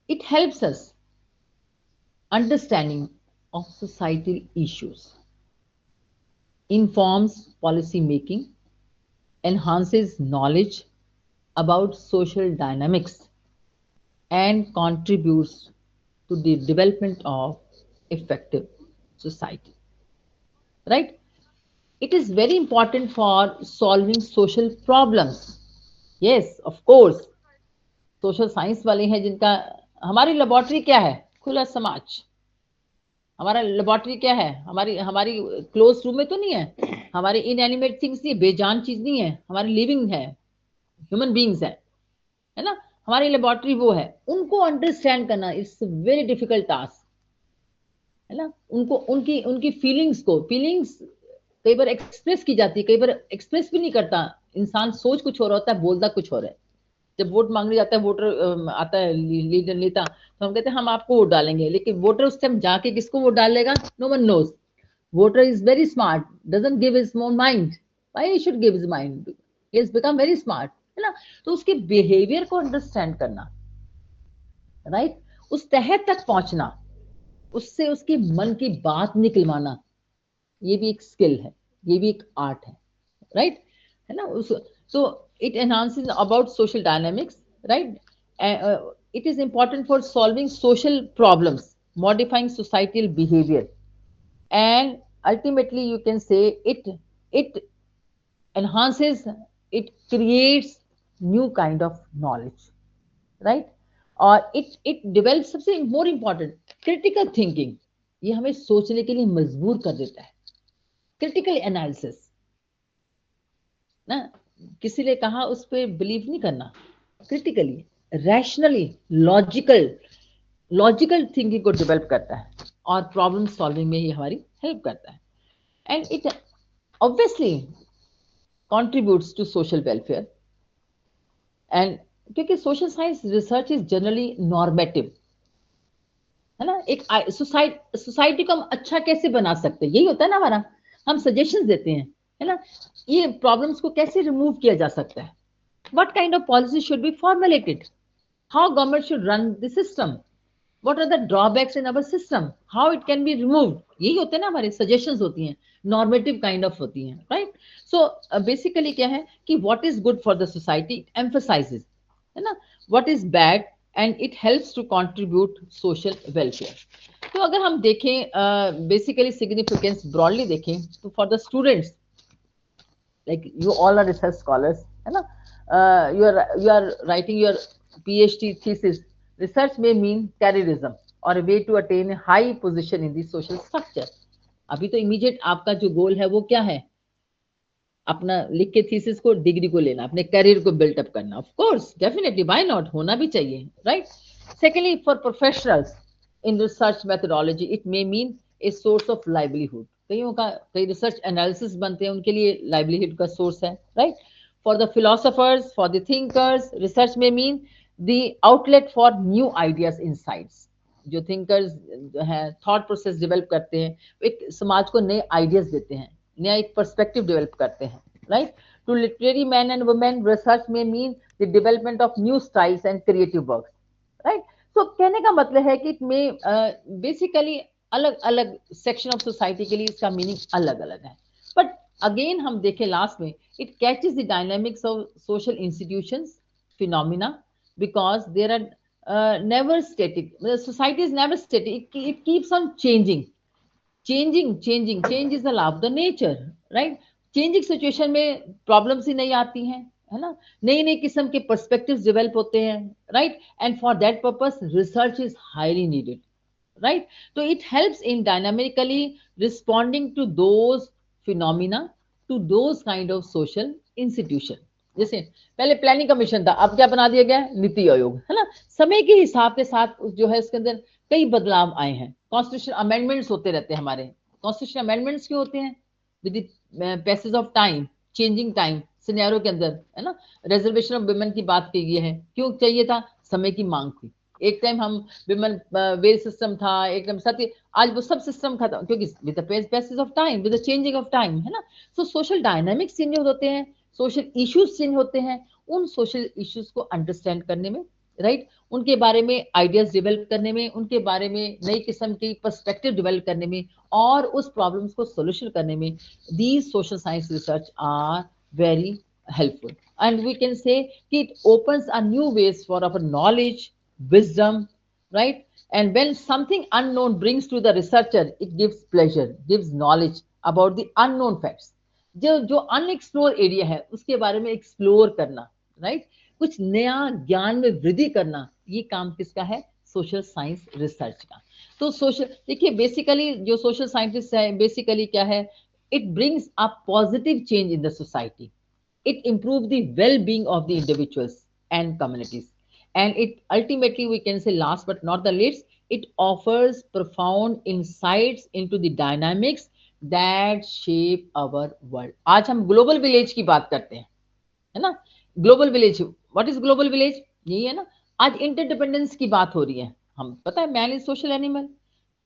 B: It helps us understanding of societal issues, informs policy making, enhances knowledge about social dynamics, and contributes to the development of effective society. Right? It is very important for solving social problems. Yes, of course. Social science वाले हैं जिनका, हमारी laboratory क्या है, खुला समाज। हमारा laboratory क्या है, हमारी हमारी क्लोज रूम में तो नहीं है, हमारे इनएनिमेट थिंग्स नहीं, बेजान चीज नहीं है, हमारी लिविंग है, ह्यूमन बींग्स है ना। हमारी लेबोरेटरी वो है। उनको अंडरस्टैंड करना इट्स वेरी डिफिकल्ट टास्क, है ना। उनको उनकी उनकी फीलिंग्स कई बार एक्सप्रेस की जाती है, कई बार एक्सप्रेस भी नहीं करता इंसान। सोच कुछ हो रहा होता है, बोलता कुछ हो रहा है। जब वोट मांगने जाता है, वोटर आता है, लीडर नेता, तो हम कहते हैं हम आपको वोट डालेंगे, लेकिन वोटर उस टाइम जाके किसको वोट डालेगा, no one knows. Voter is very smart, doesn't give his own mind, why he should give his mind, he has become very smart, है ना। तो उसके बिहेवियर को अंडरस्टैंड करना, राइट, उस तह तक पहुंचना, उससे उसके मन की बात निकलवाना, ये भी एक स्किल है, ये भी एक आर्ट है, है ना। so it enhances about social dynamics, right? It is important for solving social problems, modifying societal behavior, and ultimately you can say it enhances, it creates new kind of knowledge, right? और it develops, सबसे more important, critical thinking। ये हमें सोचने के लिए मजबूर कर देता है। क्रिटिकल एनालिसिस ना, किसी ने कहा उस पर बिलीव नहीं करना, क्रिटिकली, रैशनली, लॉजिकल थिंकिंग को डेवलप करता है और प्रॉब्लम सॉल्विंग में ही हमारी हेल्प करता है। And it obviously contributes to social welfare. And क्योंकि social science research is generally normative, है ना। एक सोसाइटी को हम अच्छा कैसे बना सकते हैं, यही होता है ना हमारा। हम सजेशंस देते हैं, है ना, ये प्रॉब्लम्स को कैसे रिमूव किया जा सकता है, what kind of policy should be formulated, how government should run the system, what are the drawbacks in our system, how it can be removed. यही होते हैं ना हमारे suggestions होती हैं, normative kind of होती हैं, right? So basically क्या है कि what is good for the society, it emphasizes, है ना, what is bad, and it helps to contribute social welfare. तो अगर हम देखें basically significance broadly देखें तो for the students, like you all are research scholars, है ना, you are writing your PhD thesis. Research may mean careerism or a way to attain a high position in the social structure. अभी तो immediate आपका जो गोल है वो क्या है, अपना लिख के थीसिस को, डिग्री को लेना, अपने करियर को बिल्ट अप करना. Of course, definitely, why not, होना भी चाहिए, right. Secondly, for professionals in research methodology it may mean a source of livelihood. कई रिसर्च एनालिसिस बनते हैं, उनके लिए लाइवलीहुड का सोर्स है, right. For the philosophers, for the thinkers, research में mean the outlet for new ideas, insights. जो thinkers हैं, थॉट प्रोसेस डेवलप करते हैं, एक समाज को नए आइडियाज देते हैं, नया एक पर्सपेक्टिव डेवलप करते हैं, right. To literary man and women, research में mean the development of new styles and creative works, right. So कहने का मतलब है कि में बेसिकली अलग अलग सेक्शन ऑफ सोसाइटी के लिए इसका मीनिंग अलग अलग है. बट अगेन हम देखें लास्ट में, it catches the dynamics of social institutions, phenomena, because there are never static. The society is never static. It keeps on changing. Change is the law of the nature, right? Changing situation में problems ही नहीं आती हैं, है ना, नई नई किस्म के perspectives develop होते हैं, right? And for that purpose research is highly needed, right? So it helps in dynamically responding to those phenomena, to those kind of social institution. जैसे पहले प्लानिंग कमीशन था, अब क्या बना दिया गया, नीति आयोग, है ना. समय के हिसाब के साथ जो है उसके अंदर कई बदलाव आए हैं. कॉन्स्टिट्यूशन अमेंडमेंट्स होते रहते हैं हमारे. कॉन्स्टिट्यूशन अमेंडमेंट्स क्यों होते हैं, with the passage of time, changing time scenario के अंदर, है ना. रिजर्वेशन ऑफ विमेन की बात की गई है, क्यों चाहिए था, समय की मांग थी. एक टाइम हम विमेन वेल सिस्टम था, एक टाइम सत्य, आज वो सब सिस्टम खत्म, क्योंकि with the passage of time, with the changing of time, है ना. सो सोशल डायनामिक्स चेंज होते हैं, सोशल इश्यूज चेंज होते हैं. उन सोशल इश्यूज को अंडरस्टैंड करने में, राइट, उनके बारे में आइडियाज डेवलप करने में, उनके बारे में नई किस्म की पर्सपेक्टिव डेवलप करने में, और उस प्रॉब्लम्स को सोल्यूशन करने में these social science research are very helpful. And we can say it opens a new ways for our knowledge, wisdom, right? And when something unknown brings to the researcher, it gives pleasure, gives knowledge about the unknown facts. जो unexplored area है उसके बारे में explore करना, right, कुछ नया ज्ञान में वृद्धि करना, ये काम किसका है, सोशल साइंस रिसर्च का. तो सोशल, देखिए बेसिकली जो सोशल साइंटिस्ट है, बेसिकली क्या है, it brings a positive change in the society. It improves the well-being of the individuals and communities, and it ultimately, we can say last but not the least, it offers profound insights into the dynamics that shape our world. आज हम global village की बात करते हैं, है ना. Global village, what is global village, यही है ना. आज इंटरडिपेंडेंस की बात हो रही है. हम पता है man is social animal,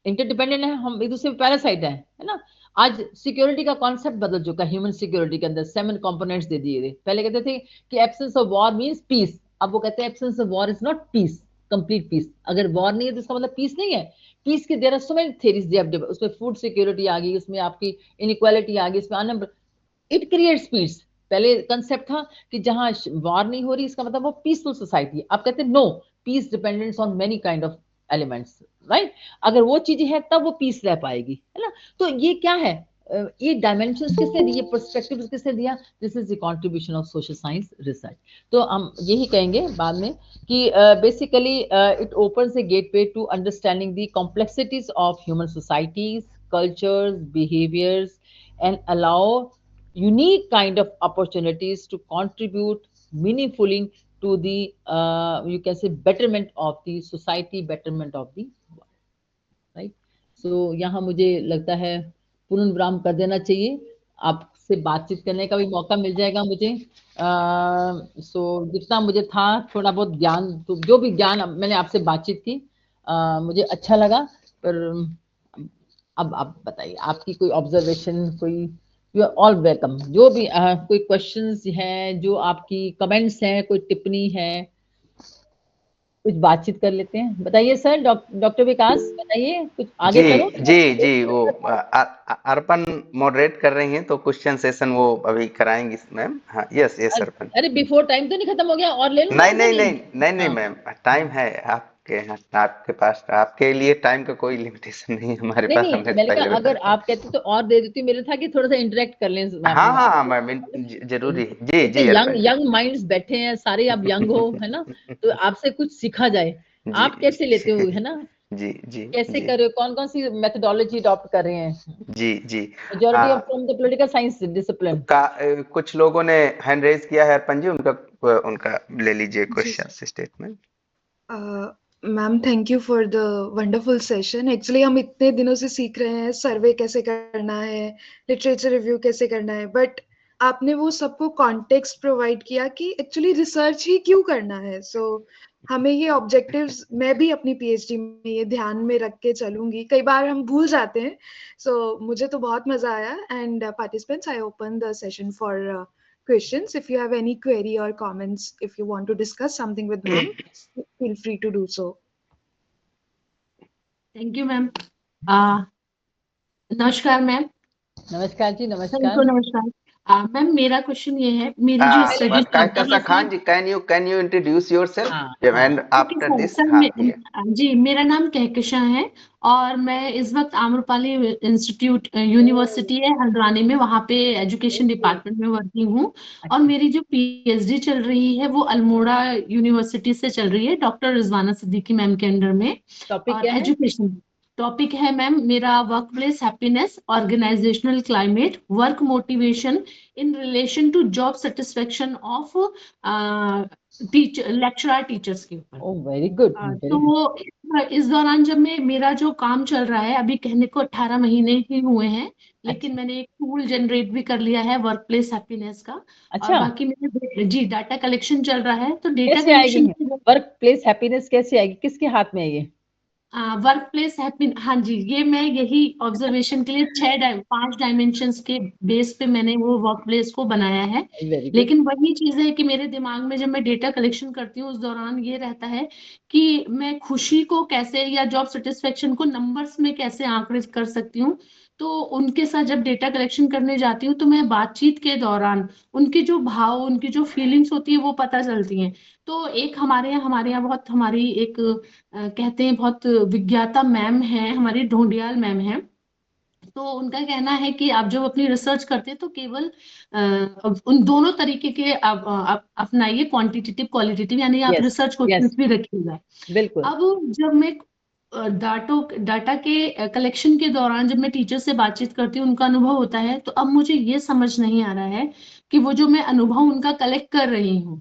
B: interdependent है, हम एक दूसरे में पैरासाइट है ना. आज सिक्योरिटी का कॉन्सेप्ट बदल चुका है. ह्यूमन सिक्योरिटी के अंदर 7 कंपोनेंट्स दे दिए थे. पहले कहते थे कि absence of war means peace, अब वो कहते हैं absence of war is not peace, complete peace. अगर वॉर नहीं है तो इसका मतलब पीस नहीं है. पीस के there are so many theories they have, उसमें फूड सिक्योरिटी आ गई, उसमें आपकी इनइक्वालिटी आ गई, इसमें अनएम्प्लॉयमेंट, इट क्रिएट्स पीस. पहले कंसेप्ट था कि जहां वॉर नहीं हो रही इसका मतलब वो पीसफुल सोसाइटी है. अब कहते हैं no, peace dependence on many kind of elements, right. अगर वो चीजें हैं तब वो पीस रह पाएगी, है ना. तो ये क्या है, ये डायमेंशंस किसने दिए, पर्सपेक्टिव्स किसने दिया, this is the contribution of social science research. तो हम यही कहेंगे बाद में कि basically it opens the gateway to understanding the complexities of human societies, cultures, behaviours, and allow unique kind of opportunities to contribute meaningfully to the you can say betterment of the society, betterment of the world, right. So यहाँ मुझे लगता है पूर्ण विराम कर देना चाहिए. आपसे बातचीत करने का भी मौका मिल जाएगा मुझे. सो जितना मुझे था थोड़ा बहुत ज्ञान, तो जो भी ज्ञान मैंने आपसे बातचीत की मुझे अच्छा लगा. पर अब आप बताइए, आपकी कोई ऑब्जर्वेशन, कोई, यू आर ऑल वेलकम. जो भी कोई क्वेश्चंस हैं, जो आपकी कमेंट्स हैं, कोई टिप्पणी है, कुछ बातचीत कर लेते हैं। बताइए सर, डॉक्टर विकास बताइए, कुछ आगे
C: जी
B: करो।
C: जी वो अर्पण मॉडरेट कर रही हैं, तो क्वेश्चन सेशन वो अभी कराएंगी मैम। हाँ, यस यस अर्पण।
B: अरे बिफोर टाइम तो नहीं खत्म हो गया? और ले लूं मैं
C: नहीं
B: अपना
C: नहीं
B: लीव?
C: नहीं नहीं नहीं
B: हाँ,
C: मैम, टाइम है आपके, आपके पास, आपके लिए टाइम का कोई लिमिटेशन नहीं है हमारे
B: नहीं
C: पास,
B: नहीं,
C: हमने
B: मैंने
C: पहले
B: कहा
C: बता
B: अगर
C: दिया।
B: आप कहते तो और दे देती। मेरे था कि थोड़ा सा इंटरेक्ट कर लें
C: हाँ हाँ हाँ
B: आपसे।
C: मैम, जरूरी है जी
B: इतने
C: जी
B: यंग
C: अर्पण
B: यंग माइंड्स बैठे हैं सारे, आप यंग हो, है ना? तो आपसे कुछ सीखा जाए।
C: जी
B: आप कैसे लेते हो, है ना?
C: जी जी
B: कैसे
C: जी
B: कर रहे हो, कौन कौन सी मेथोडोलॉजी अडॉप्ट कर रहे हैं?
C: जी जी
B: majority of from the political science
C: तो
B: डिसिप्लिन।
C: कुछ लोगों ने हैंड रेज किया है अर्पण जी, उनका उनका ले लीजिए
A: जी
C: question statement.
A: Ma'am, thank you for the wonderful session. Actually हम इतने दिनों से सीख रहे हैं सर्वे कैसे करना है, लिटरेचर रिव्यू कैसे करना है, बट आपने वो सबको कॉन्टेक्स्ट प्रोवाइड किया कि एक्चुअली रिसर्च ही क्यों करना है। हमें ये ऑब्जेक्टिव्स, मैं भी अपनी पीएचडी में ये ध्यान में रख के चलूंगी। कई बार हम भूल जाते हैं। मुझे तो बहुत मजा आया। And participants, I open the session for questions. If you have any query or comments, if you want to discuss something with ma'am, feel free to do so.
E: Thank you ma'am. नमस्कार ma'am.
B: नमस्कार जी,
E: सबको
B: नमस्कार।
E: नमस्कार। Ma'am, मेरा question ये है, मेरी जो study
C: Kahkasha Khan ji, can you introduce
B: हाँ
C: yourself and
E: okay
C: after
E: sir.
C: This. हाँ
E: जी, मेरा नाम कहकशा है और मैं इस वक्त आम्रपाली इंस्टीट्यूट यूनिवर्सिटी है हल्द्वानी में, वहाँ पे एजुकेशन डिपार्टमेंट में वर्किंग हूँ। और मेरी जो पीएचडी चल रही है वो अल्मोड़ा यूनिवर्सिटी से चल रही है, डॉक्टर रिजवाना सिद्दीकी मैम के अंडर में।
B: टॉपिक
E: और
B: क्या है?
E: एजुकेशन टॉपिक है मैम मेरा workplace happiness, organisational climate, work motivation in relation to job satisfaction of teacher, lecturer teachers के ऊपर।
B: Oh very good, very good.
E: तो इस दौरान जब मेरा जो काम चल रहा है, अभी कहने को 18 महीने ही हुए हैं, लेकिन
B: अच्छा
E: मैंने एक टूल जनरेट भी कर लिया है वर्क प्लेस हैप्पीनेस का। और
B: अच्छा,
E: बाकी मेरे जी डाटा कलेक्शन चल रहा है, तो डेटा
B: कैसे आएगी
E: कलेक्शन
B: वर्क प्लेस हैप्पीनेस? कैसे आएगी, किसके हाथ में है ये?
E: वर्क प्लेस हैप्पी, हाँ जी, ये मैं यही ऑब्जर्वेशन के लिए 5 डायमेंशंस के बेस पे मैंने वो वर्क प्लेस को बनाया है।
B: Very good.
E: लेकिन वही चीज है कि मेरे दिमाग में जब मैं डेटा कलेक्शन करती हूँ उस दौरान ये रहता है कि मैं खुशी को कैसे या जॉब सेटिस्फेक्शन को नंबर्स में कैसे आंकड़ित कर सकती हूँ। तो उनके साथ जब डेटा कलेक्शन करने जाती हूँ तो मैं बातचीत के दौरान उनके जो भाव, उनकी जो फीलिंग्स होती है वो पता चलती हैं। तो एक हमारे यहाँ बहुत हमारी एक कहते हैं बहुत विज्ञाता मैम है, हमारी ढोंडियाल मैम है। तो उनका कहना है कि आप जब अपनी रिसर्च करते हैं तो केवल उन दोनों तरीके के आप अपनाइए, क्वांटिटेटिव क्वालिटेटिव, यानी आप
B: यस
E: रिसर्च
B: यस,
E: क्वेश्चंस भी रखिएगा।
B: बिल्कुल।
E: अब जब मैं डाटा के कलेक्शन के दौरान जब मैं टीचर से बातचीत करती हूँ, उनका अनुभव होता है, तो अब मुझे ये समझ नहीं आ रहा है कि वो जो मैं अनुभव उनका कलेक्ट कर रही हूँ,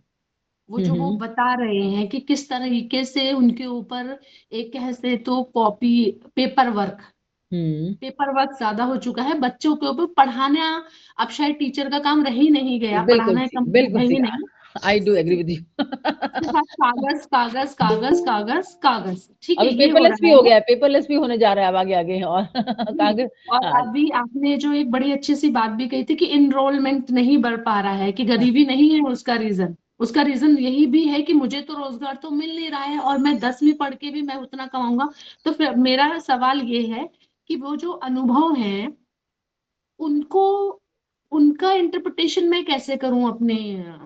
E: वो जो वो
B: हम्म
E: बता रहे हैं कि किस तरीके से उनके ऊपर एक कहते तो कॉपी
B: हम्म,
E: पेपर वर्क ज्यादा हो चुका है बच्चों के ऊपर पढ़ाना। अब शायद टीचर का काम रह ही नहीं गया,
B: बिल्कुल
E: पढ़ाना
B: ठीक,
E: कम
B: बिल्कुल
E: है ही
B: ठीक।
E: नहीं।
B: I do agree with you.
E: उसके बाद कागज कागज कागज कागज कागज, ठीक है,
B: अभी
E: ये हो
B: पेपरलेस भी
E: रहा
B: हो
E: है।
B: गया है, पेपरलेस भी होने जा रहा है अब आगे आगे, और
E: जी,
B: कागज।
E: और
B: हाँ,
E: अभी आपने जो एक बड़ी अच्छी सी बात भी कही थी कि इनरोलमेंट नहीं बढ़ पा रहा है, कि गरीबी नहीं है उसका रीजन यही भी है कि मुझे तो रोजगार तो मिल नहीं रहा है और मैं 10वीं पढ़ के भी मैं उतना कमाऊंगा। तो फिर मेरा सवाल ये है कि वो जो अनुभव है उनको, उनका इंटरप्रिटेशन मैं कैसे करूं अपने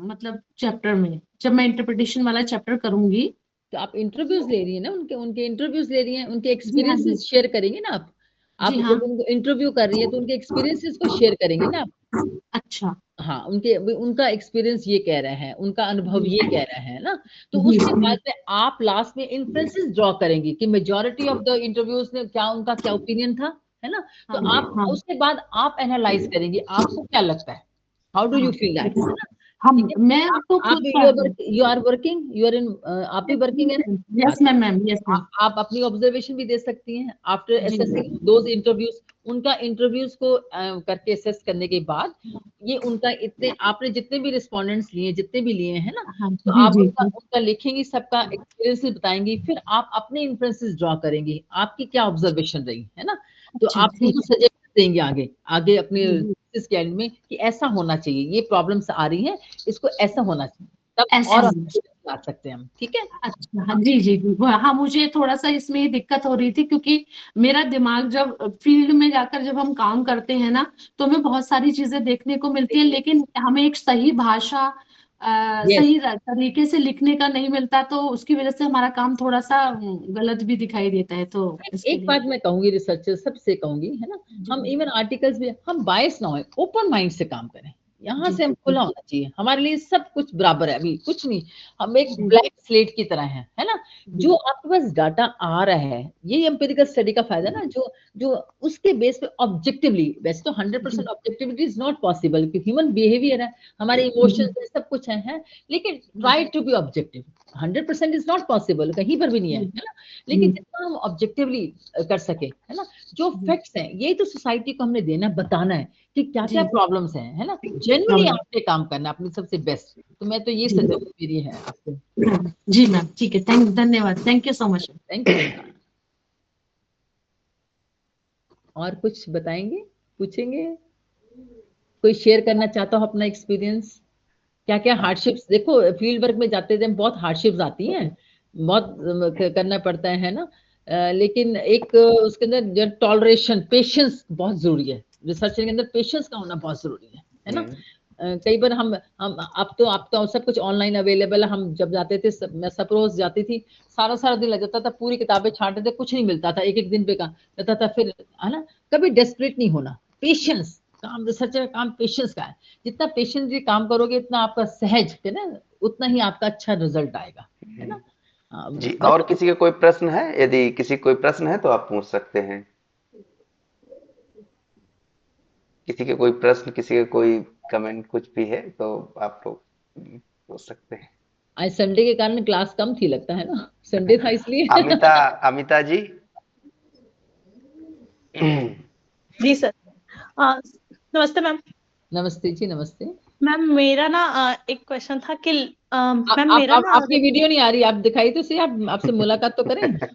E: मतलब चैप्टर में, जब मैं इंटरप्रिटेशन वाला चैप्टर करूंगी।
B: तो आप इंटरव्यूज ले रही है ना, उनके उनके इंटरव्यूज ले रही हैं, उनके
E: जी हाँ जी।
B: एक्सपीरियंसेस शेयर करेंगे ना आप
E: जी हाँ।
B: जब उनको इंटरव्यू कर रही है तो उनके एक्सपीरियंसेस को शेयर करेंगे ना आप।
E: अच्छा।
B: हाँ, उनके उनका एक्सपीरियंस ये कह रहा है, उनका अनुभव
E: जी
B: ये कह रहा है ना। तो
E: जी
B: उसके
E: जी।
B: बाद में आप लास्ट में इन्फ्रेंसेस ड्रॉ करेंगी कि मेजॉरिटी ऑफ द इंटरव्यूज ने क्या, उनका क्या ओपिनियन था, है ना। तो
E: हाँ
B: आप
E: हाँ
B: उसके बाद आप एनालाइज करेंगे, आपको क्या लगता है, हाउ डू यू
E: हाँ।
B: फील दैट, है ना।
E: हम
B: ठीक है।
E: मैं तो
B: आप
E: खुद
B: you are working, you are in, आप भी वर्किंग है ना। हाँ,
E: यस
B: तो
E: मैम, मैम यस मैम।
B: आप अपनी ऑब्जर्वेशन भी दे सकती हैं आफ्टर
E: जी
B: असेसिंग दोज इंटरव्यूज। उनका इंटरव्यूज को करके असेस करने के बाद ये उनका इतने आपने जितने भी रिस्पोंडेंट्स लिए, जितने भी लिए हैं ना,
E: हाँ
B: तो
E: जी
B: आप
E: जी
B: उनका उनका लिखेंगी, सबका एक्सपीरियंस बताएंगी, फिर आप अपने इन्फ्लुएंसेस ड्रॉ करेंगी, आपकी क्या ऑब्जर्वेशन रही, है ना। तो
E: अच्छा
B: आप
E: ठीक
B: उनको
E: है।
B: सजेशन देंगे आगे आगे अपने
E: जी जी।
B: इसके एंड में कि ऐसा होना चाहिए, ये प्रॉब्लम्स आ रही हैं, इसको ऐसा होना चाहिए, तब
E: ऐसा
B: और
E: होना चाहिए।
B: बता सकते हैं हम, ठीक है।
E: अच्छा, हाँ जी जी जी, हाँ मुझे थोड़ा सा इसमें दिक्कत हो रही थी, क्योंकि मेरा दिमाग जब फील्ड में जाकर जब हम काम करते हैं ना, तो हमें बहुत सारी चीजें देखने को मिलती है, लेकिन हमें एक सही भाषा
B: यस,
E: सही तरीके से लिखने का नहीं मिलता, तो उसकी वजह से हमारा काम थोड़ा सा गलत भी दिखाई देता है, तो इसके
B: एक
E: लिए।
B: बात मैं कहूंगी, रिसर्चर सबसे कहूंगी, है ना, हम
E: जी
B: इवन आर्टिकल्स भी हम बायस ना हो, ओपन माइंड से काम करें। यहाँ
E: जी
B: से हम खुला होना चाहिए, हमारे लिए सब कुछ बराबर है, अभी कुछ नहीं, हम एक
E: जी
B: ब्लैंक स्लेट की तरह है ना।
E: जी
B: जो आपके पास डाटा आ रहा है, ये एम्पिरिकल स्टडी का फायदा ना, जो जो उसके बेस पे ऑब्जेक्टिवली, वैसे तो 100% ऑब्जेक्टिविटी इज नॉट पॉसिबल, क्योंकि ह्यूमन बिहेवियर है, हमारे इमोशंस है, सब कुछ है, लेकिन try to be objective. 100% is not possible, कहीं पर भी नहीं है ना, लेकिन जितना हम ऑब्जेक्टिवली कर सके, है ना, जो फैक्ट्स हैं, यही तो सोसाइटी को हमने देना, बताना है कि क्या क्या प्रॉब्लम्स हैं, है ना, जेन्युइनली आपने काम करना, अपनी सबसे बेस्ट। तो मैं तो ये सजेशन मेरी है आपको।
E: जी मैम, ठीक है, धन्यवाद, thank you so much.
B: Thank you. और कुछ बताएंगे, पूछेंगे, कोई शेयर करना चाहता हो अपना एक्सपीरियंस? क्या क्या हार्डशिप्स, देखो फील्ड वर्क में जाते थे बहुत हार्डशिप्स आती हैं, बहुत करना पड़ता है ना, लेकिन एक उसके अंदर जो टॉलरेशन, पेशेंस बहुत जरूरी है, रिसर्च के अंदर पेशेंस का होना बहुत जरूरी है ना। कई बार हम अब तो सब कुछ ऑनलाइन अवेलेबल है, हम जब जाते थे, मैं सप्रोज जाती थी, सारा सारा दिन लग जाता था, पूरी किताबें छांटते थे, कुछ नहीं मिलता था, एक एक दिन पे का रहता था, फिर है ना, कभी डेस्परेट नहीं होना, पेशेंस, काम रिसर्चर का काम पेशेंस का है, जितना पेशेंसली काम करोगे, इतना आपका सहज है ना, उतना ही आपका अच्छा रिजल्ट आएगा, है ना।
C: जी,
B: बस
C: और किसी के कोई प्रश्न है? यदि किसी कोई प्रश्न है तो आप पूछ सकते हैं। किसी के कोई प्रश्न, किसी के कोई कमेंट, कुछ भी है तो आप लोग पूछ सकते हैं।
B: आज संडे के कारण क्लास कम थी लगता है ना, संडे था इसलिए।
C: अमिता, अमिता जी।
F: जी सर। नमस्ते मैम।
B: नमस्ते जी, नमस्ते।
F: मैम मेरा ना एक क्वेश्चन था कि मैम
B: आप
F: मेरा ना
B: आपकी वीडियो नहीं आ रही, आप दिखाई तो सही, आप आपसे मुलाकात तो करें।
F: जी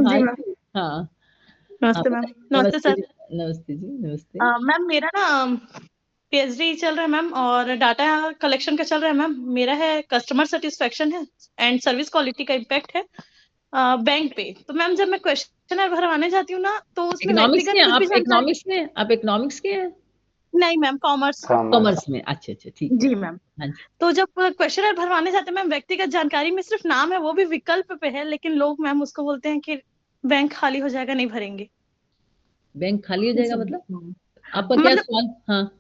B: हाँ
F: मैम।
B: जी, हाँ। हाँ
F: नमस्ते मैम।
B: बताइए,
F: नमस्ते
B: नमस्ते
F: सर।
B: जी, नमस्ते जी, नमस्ते।
F: मैम मेरा ना पीएचडी चल रहा है मैम, और डाटा कलेक्शन का चल रहा है मैम। मेरा है कस्टमर सेटिस्फेक्शन है एंड सर्विस क्वालिटी का इम्पैक्ट है बैंक पे। तो मैम जब मैं क्वेश्चन भरवाने जाती हूँ ना, तो उसमें
B: इकोनॉमिक्स के
F: व्यक्तिगत
B: हैं
F: कुछ भी
B: आप?
F: जानकारी।
B: आप इकोनॉमिक्स के हैं?
F: नहीं मैम, कॉमर्स।
C: कॉमर्स।
B: कॉमर्स में, अच्छा अच्छा, ठीक है।
F: जी मैम।
B: हाँ जी।
F: तो जब क्वेश्चन भरवाने जाते हैं मैम, व्यक्तिगत जानकारी में सिर्फ नाम है, वो भी विकल्प पे है, लेकिन लोग मैम उसको बोलते हैं कि बैंक खाली हो जाएगा, नहीं भरेंगे।
B: बैंक खाली हो जाएगा मतलब? आपका क्या
F: मतलब
B: सवाल? हाँ।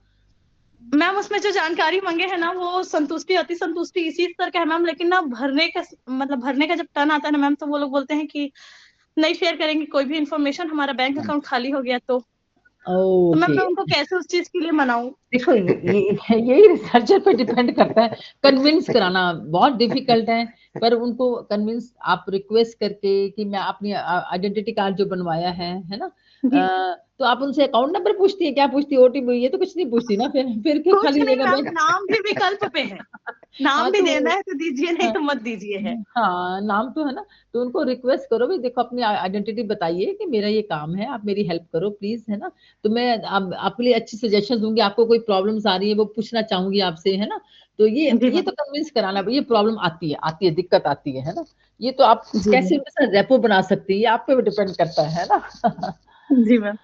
F: मैम उसमें जो जानकारी मांगे है ना, वो संतुष्टि अति संतुष्टि इसी स्तर का है मैम, लेकिन ना भरने का जब टर्न आता है ना मैम, तो वो लोग बोलते हैं कि नहीं शेयर करेंगे कोई भी इन्फॉर्मेशन, हमारा बैंक अकाउंट खाली हो गया तो मैम
B: ओके,
F: मैं उनको कैसे उस चीज के लिए मनाऊं?
B: देखो यही रिसर्चर पे डिपेंड करता है, कन्विंस कराना बहुत डिफिकल्ट है, पर उनको कन्विंस आप रिक्वेस्ट करके कि मैं अपनी आइडेंटिटी कार्ड जो बनवाया है ना,
F: जी
B: तो आप उनसे अकाउंट नंबर पूछती है, क्या पूछती है, ओटीपी, ये तो कुछ नहीं पूछती ना, फिर क्यों
F: कुछ
B: खाली
F: नहीं
B: जगह
F: मैम,
B: बैंक?
F: नाम भी विकल्प पे है।
B: हाँ
F: नाम भी
B: तो
F: देना है तो दीजिए, नहीं
B: हाँ,
F: तो मत दीजिए है।
B: हाँ नाम तो है ना, तो उनको रिक्वेस्ट करो भी, देखो अपनी आइडेंटिटी बताइए कि मेरा ये काम है, आप मेरी हेल्प करो प्लीज, है ना। तो मैं आपके लिए अच्छी सजेशन दूंगी, आपको कोई प्रॉब्लम्स आ रही है वो पूछना चाहूंगी आपसे, है ना। तो
F: जी
B: ये
F: मैम।
B: तो कन्विंस कराना, ये प्रॉब्लम आती है, दिक्कत आती है ना। ये तो आप
F: जी
B: कैसे
F: मैम।
B: उनके साथ रेपो बना सकती है, ये आप पे भी डिपेंड करता है ना।
F: जी मैम।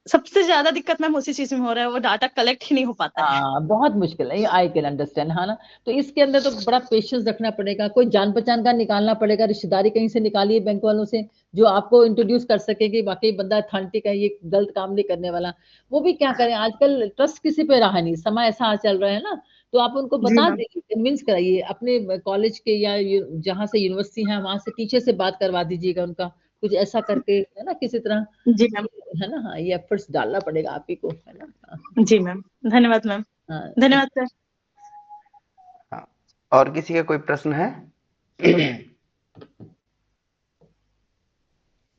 F: सबसे ज्यादा दिक्कत मैम उसी चीज में हो रहा है, वो डाटा कलेक्ट ही नहीं हो पाता है।
B: हाँ बहुत मुश्किल है, आई कैन अंडरस्टैंड, है ना। तो इसके अंदर तो बड़ा पेशेंस रखना पड़ेगा, कोई जान पहचान का निकालना पड़ेगा, रिश्तेदारी कहीं से निकालिए बैंक वालों से, जो आपको इंट्रोड्यूस कर सके कि वाकई बंदा अथेंटिक है, ये गलत काम नहीं करने वाला। वो भी क्या करें, आजकल ट्रस्ट किसी पे रहा नहीं, समय ऐसा चल रहा है ना। तो आप उनको
F: जी
B: बता
F: मैम।
B: दीजिए, कन्विंस कराइए, अपने कॉलेज के या जहाँ से यूनिवर्सिटी है वहां से टीचर से बात करवा दीजिएगा उनका, कुछ ऐसा करके, है ना, किसी तरह,
F: जी मैम।
B: है ना। हाँ, ये एफर्ट्स डालना पड़ेगा आप ही को, है ना।
F: जी मैम। धन्यवाद मैम।
B: हाँ,
F: धन्यवाद सर।
C: हाँ, और किसी का कोई प्रश्न है?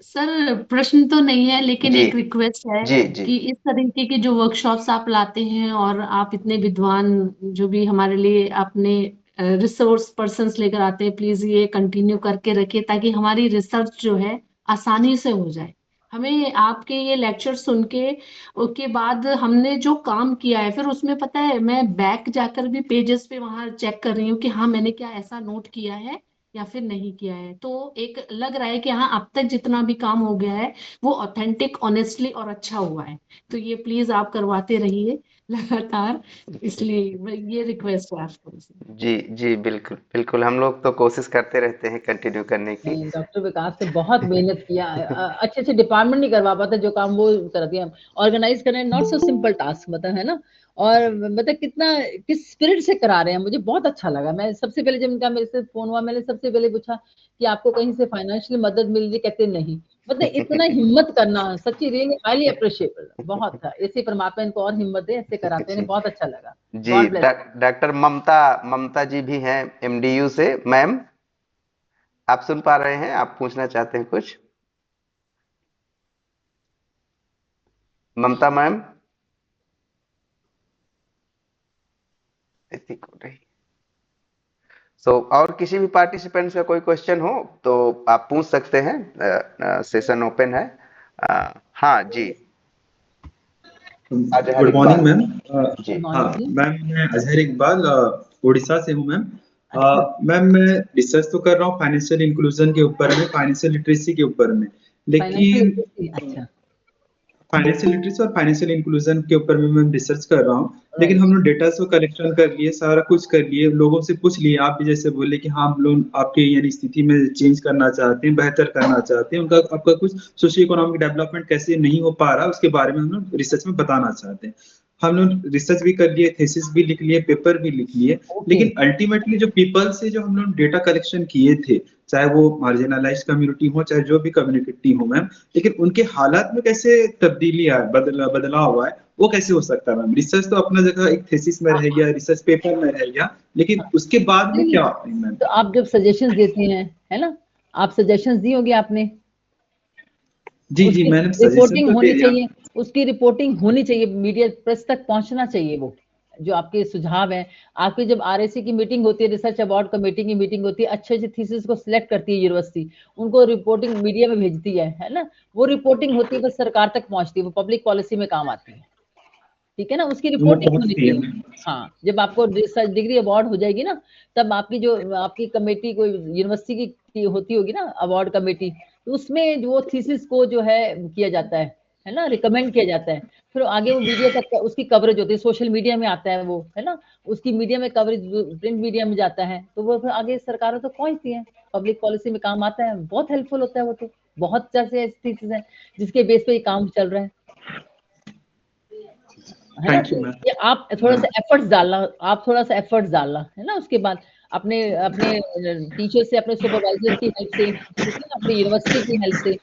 E: सर प्रश्न तो नहीं है, लेकिन
C: जी
E: एक रिक्वेस्ट है
C: जी जी।
E: कि इस तरीके के जो वर्कशॉप्स आप लाते हैं, और आप इतने विद्वान जो भी हमारे लिए आपने रिसोर्स पर्संस लेकर आते हैं, प्लीज ये कंटिन्यू करके रखिए, ताकि हमारी रिसर्च जो है आसानी से हो जाए। हमें आपके ये लेक्चर सुन के बाद हमने जो काम किया है, फिर उसमें पता है मैं बैक जाकर भी पेजेस पे वहां चेक कर रही हूँ कि हाँ मैंने क्या ऐसा नोट किया है या फिर नहीं किया है। तो एक लग रहा है कि हाँ अब तक जितना भी काम हो गया है वो ऑथेंटिक, ऑनेस्टली और अच्छा हुआ है। तो ये प्लीज आप करवाते रहिए लगातार, इसलिए ये रिक्वेस्ट है आपको।
C: जी जी, बिल्कुल बिल्कुल, हम लोग तो कोशिश करते रहते हैं कंटिन्यू करने की।
B: नहीं, डॉक्टर विकास ने बहुत मेहनत किया। अच्छे अच्छे डिपार्टमेंट नहीं करवा पाते जो काम वो कर दिया। ऑर्गेनाइज करना नॉट सो सिंपल टास्क, मतलब है ना। और मतलब कितना किस स्पिरिट से करा रहे हैं, मुझे बहुत अच्छा लगा। मैं सबसे पहले जब इनका मेरे से फोन हुआ, मैंने सबसे पहले पूछा कि आपको कहीं से फाइनेंशियल मदद मिल रही? कहते नहीं। मतलब इतना हिम्मत करना सच्ची रियली हाईली अप्रिशिएबल, बहुत था। ऐसे परमात्मा इनको और हिम्मत दे, ऐसे कराते हैं,
C: जी
B: बहुत अच्छा लगा।
C: जी,
B: गॉड ब्लेस।
C: डॉक्टर ममता ममता जी भी हैं एमडीयू से। मैम, आप सुन पा रहे हैं? आप पूछना चाहते हैं कुछ? ममता मैम, नहीं। सो और किसी भी पार्टिसिपेंट्स का कोई क्वेश्चन हो तो आप पूछ सकते हैं, सेशन ओपन है। हाँ जी, Azhar
G: good morning
C: Iqbal
G: ma'am.
C: जी।
B: गुड
G: हाँ
B: मॉर्निंग जी।
G: मैम, मैं अजहर इकबाल उड़ीसा से हूँ मैम।
B: अच्छा।
G: मैम मैं रिसर्च तो कर रहा हूँ फाइनेंशियल इंक्लूजन के ऊपर में, फाइनेंशियल लिटरेसी के ऊपर में,
B: फाइनेंशियल
G: लेकिन
B: लिटरेसी, अच्छा।
G: फाइनेंशियल लिटरेसी और फाइनेंशियल इंक्लूजन के ऊपर में मैं रिसर्च कर रहा हूँ। लेकिन
B: राइट।
G: हम लोग डेटा को कलेक्शन कर लिए, सारा कुछ कर लिए, लोगों से पूछ लिए। आप भी जैसे बोले कि हाँ हम लोग आपके यानी स्थिति में चेंज करना चाहते हैं, बेहतर करना चाहते हैं, उनका आपका कुछ सोशियो इकोनॉमिक डेवलपमेंट कैसे नहीं हो पा रहा, उसके बारे में हम लोग रिसर्च में बताना चाहते हैं। हम लोग रिसर्च भी कर लिए, थीसिस भी लिख लिए, पेपर भी लिख लिए,
B: ओके।
G: लेकिन अल्टीमेटली जो पीपल से जो हम लोग डेटा कलेक्शन किए थे, चाहे वो मार्जिनलाइज कम्युनिटी हो, चाहे जो भी कम्युनिटी हो मैम, लेकिन उनके हालात में कैसे तब्दीली आए, बदलाव हुआ है, वो कैसे हो सकता है मैम? रिसर्च तो अपना जगह एक थीसिस में रह गया, रिसर्च पेपर में रह गया, लेकिन उसके बाद में
B: नहीं,
G: क्या होता है मैम?
B: तो आप जब सजेशंस देते हैं, है ना, आप सजेशंस दी होगी आपने,
G: जी जी,
B: उसकी
G: मैंने सजेशन
B: रिपोर्टिंग
G: तो दे
B: होनी
G: दिया।
B: चाहिए। उसकी रिपोर्टिंग होनी चाहिए, मीडिया प्रेस तक पहुंचना चाहिए वो जो आपके सुझाव हैं। आपकी जब आरएसी की मीटिंग होती है, रिसर्च अवार्ड कमेटी की मीटिंग होती है, अच्छे अच्छे थीसिस को सिलेक्ट करती है यूनिवर्सिटी, उनको रिपोर्टिंग मीडिया में भेजती है ना। वो रिपोर्टिंग होती है, वो सरकार तक पहुंचती है, वो पब्लिक पॉलिसी में काम आती है। ठीक है ना, उसकी
G: वो
B: रिपोर्टिंग होनी
G: पहुंचती है
B: चाहिए।
G: मैम।
B: हाँ, जब आपको रिसर्च डिग्री अवार्ड हो जाएगी ना, तब आपकी जो आपकी कमेटी कोई यूनिवर्सिटी की होती होगी ना अवार्ड कमेटी, तो उसमें जो थीसिस को जो है किया जाता है ना, रिकमेंड किया जाता है। फिर आगे वो मीडिया तक उसकी कवरेज होती है, सोशल मीडिया में आता है वो, है ना, उसकी मीडिया में कवरेज, प्रिंट मीडिया में जाता है, तो वो फिर आगे सरकारों तक पहुंचती है, पब्लिक पॉलिसी में काम आता है, बहुत हेल्पफुल होता है वो। तो बहुत से ऐसी थीसिस हैं जिसके बेस पे ये काम चल रहा है ना।
G: थैंक यू
B: तो
G: मैम।
B: ये आप थोड़ा सा एफर्ट्स डालना, आप थोड़ा सा एफर्ट्स डालना, है ना। उसके बाद अपने अपने टीचर से, अपने सुपरवाइजर की हेल्प से, ठीक है ना, अपनी यूनिवर्सिटी की हेल्प से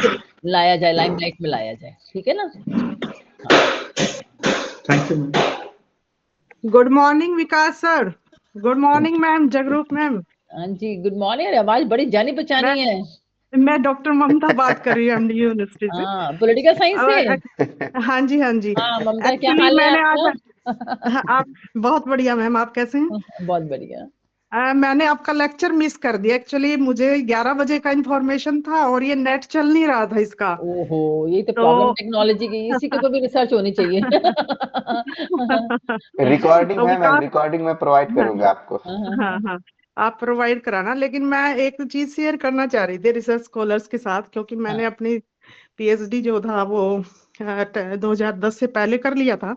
B: फिर लाया जाए, लाइमलाइट में लाया जाए, ठीक है ना। हाँ
G: thank you ma'am.
H: Good morning Vikas sir. Good morning ma'am, Jagroop ma'am.
B: हाँ जी, गुड मॉर्निंग। आवाज बड़ी जानी
H: मैं
B: पहचानी है।
H: मैं डॉक्टर ममता बात कर रही हूँ एमडी यूनिवर्सिटी से।
B: हाँ, पॉलिटिकल साइंस से।
H: हाँ जी हाँ जी।
B: हाँ ममता, क्या
H: एक्चुअली
B: हाल है
H: मैंने आज
B: आपका?
H: आप बहुत बढ़िया मैम, आप कैसे हैं?
B: बहुत बढ़िया।
H: मैंने आपका लेक्चर मिस कर दिया। एक्चुअली मुझे 11 बजे का इंफॉर्मेशन था और ये नेट चल नहीं रहा था इसका।
B: ओहो, यही तो प्रॉब्लम
H: तो
B: टेक्नोलॉजी की, इसी के ऊपर भी रिसर्च होनी चाहिए।
C: रिकॉर्डिंग
H: तो
C: है मैम,
H: विकास,
C: रिकॉर्डिंग मैं प्रोवाइड
H: हाँ
C: करूंगा आपको।
H: हाँ हाँ, आप प्रोवाइड कराना। लेकिन मैं एक चीज शेयर करना चाह रही थी रिसर्च स्कॉलर्स के साथ, क्योंकि
B: हाँ
H: मैंने अपनी पीएचडी जो था वो 2010 से पहले कर लिया था।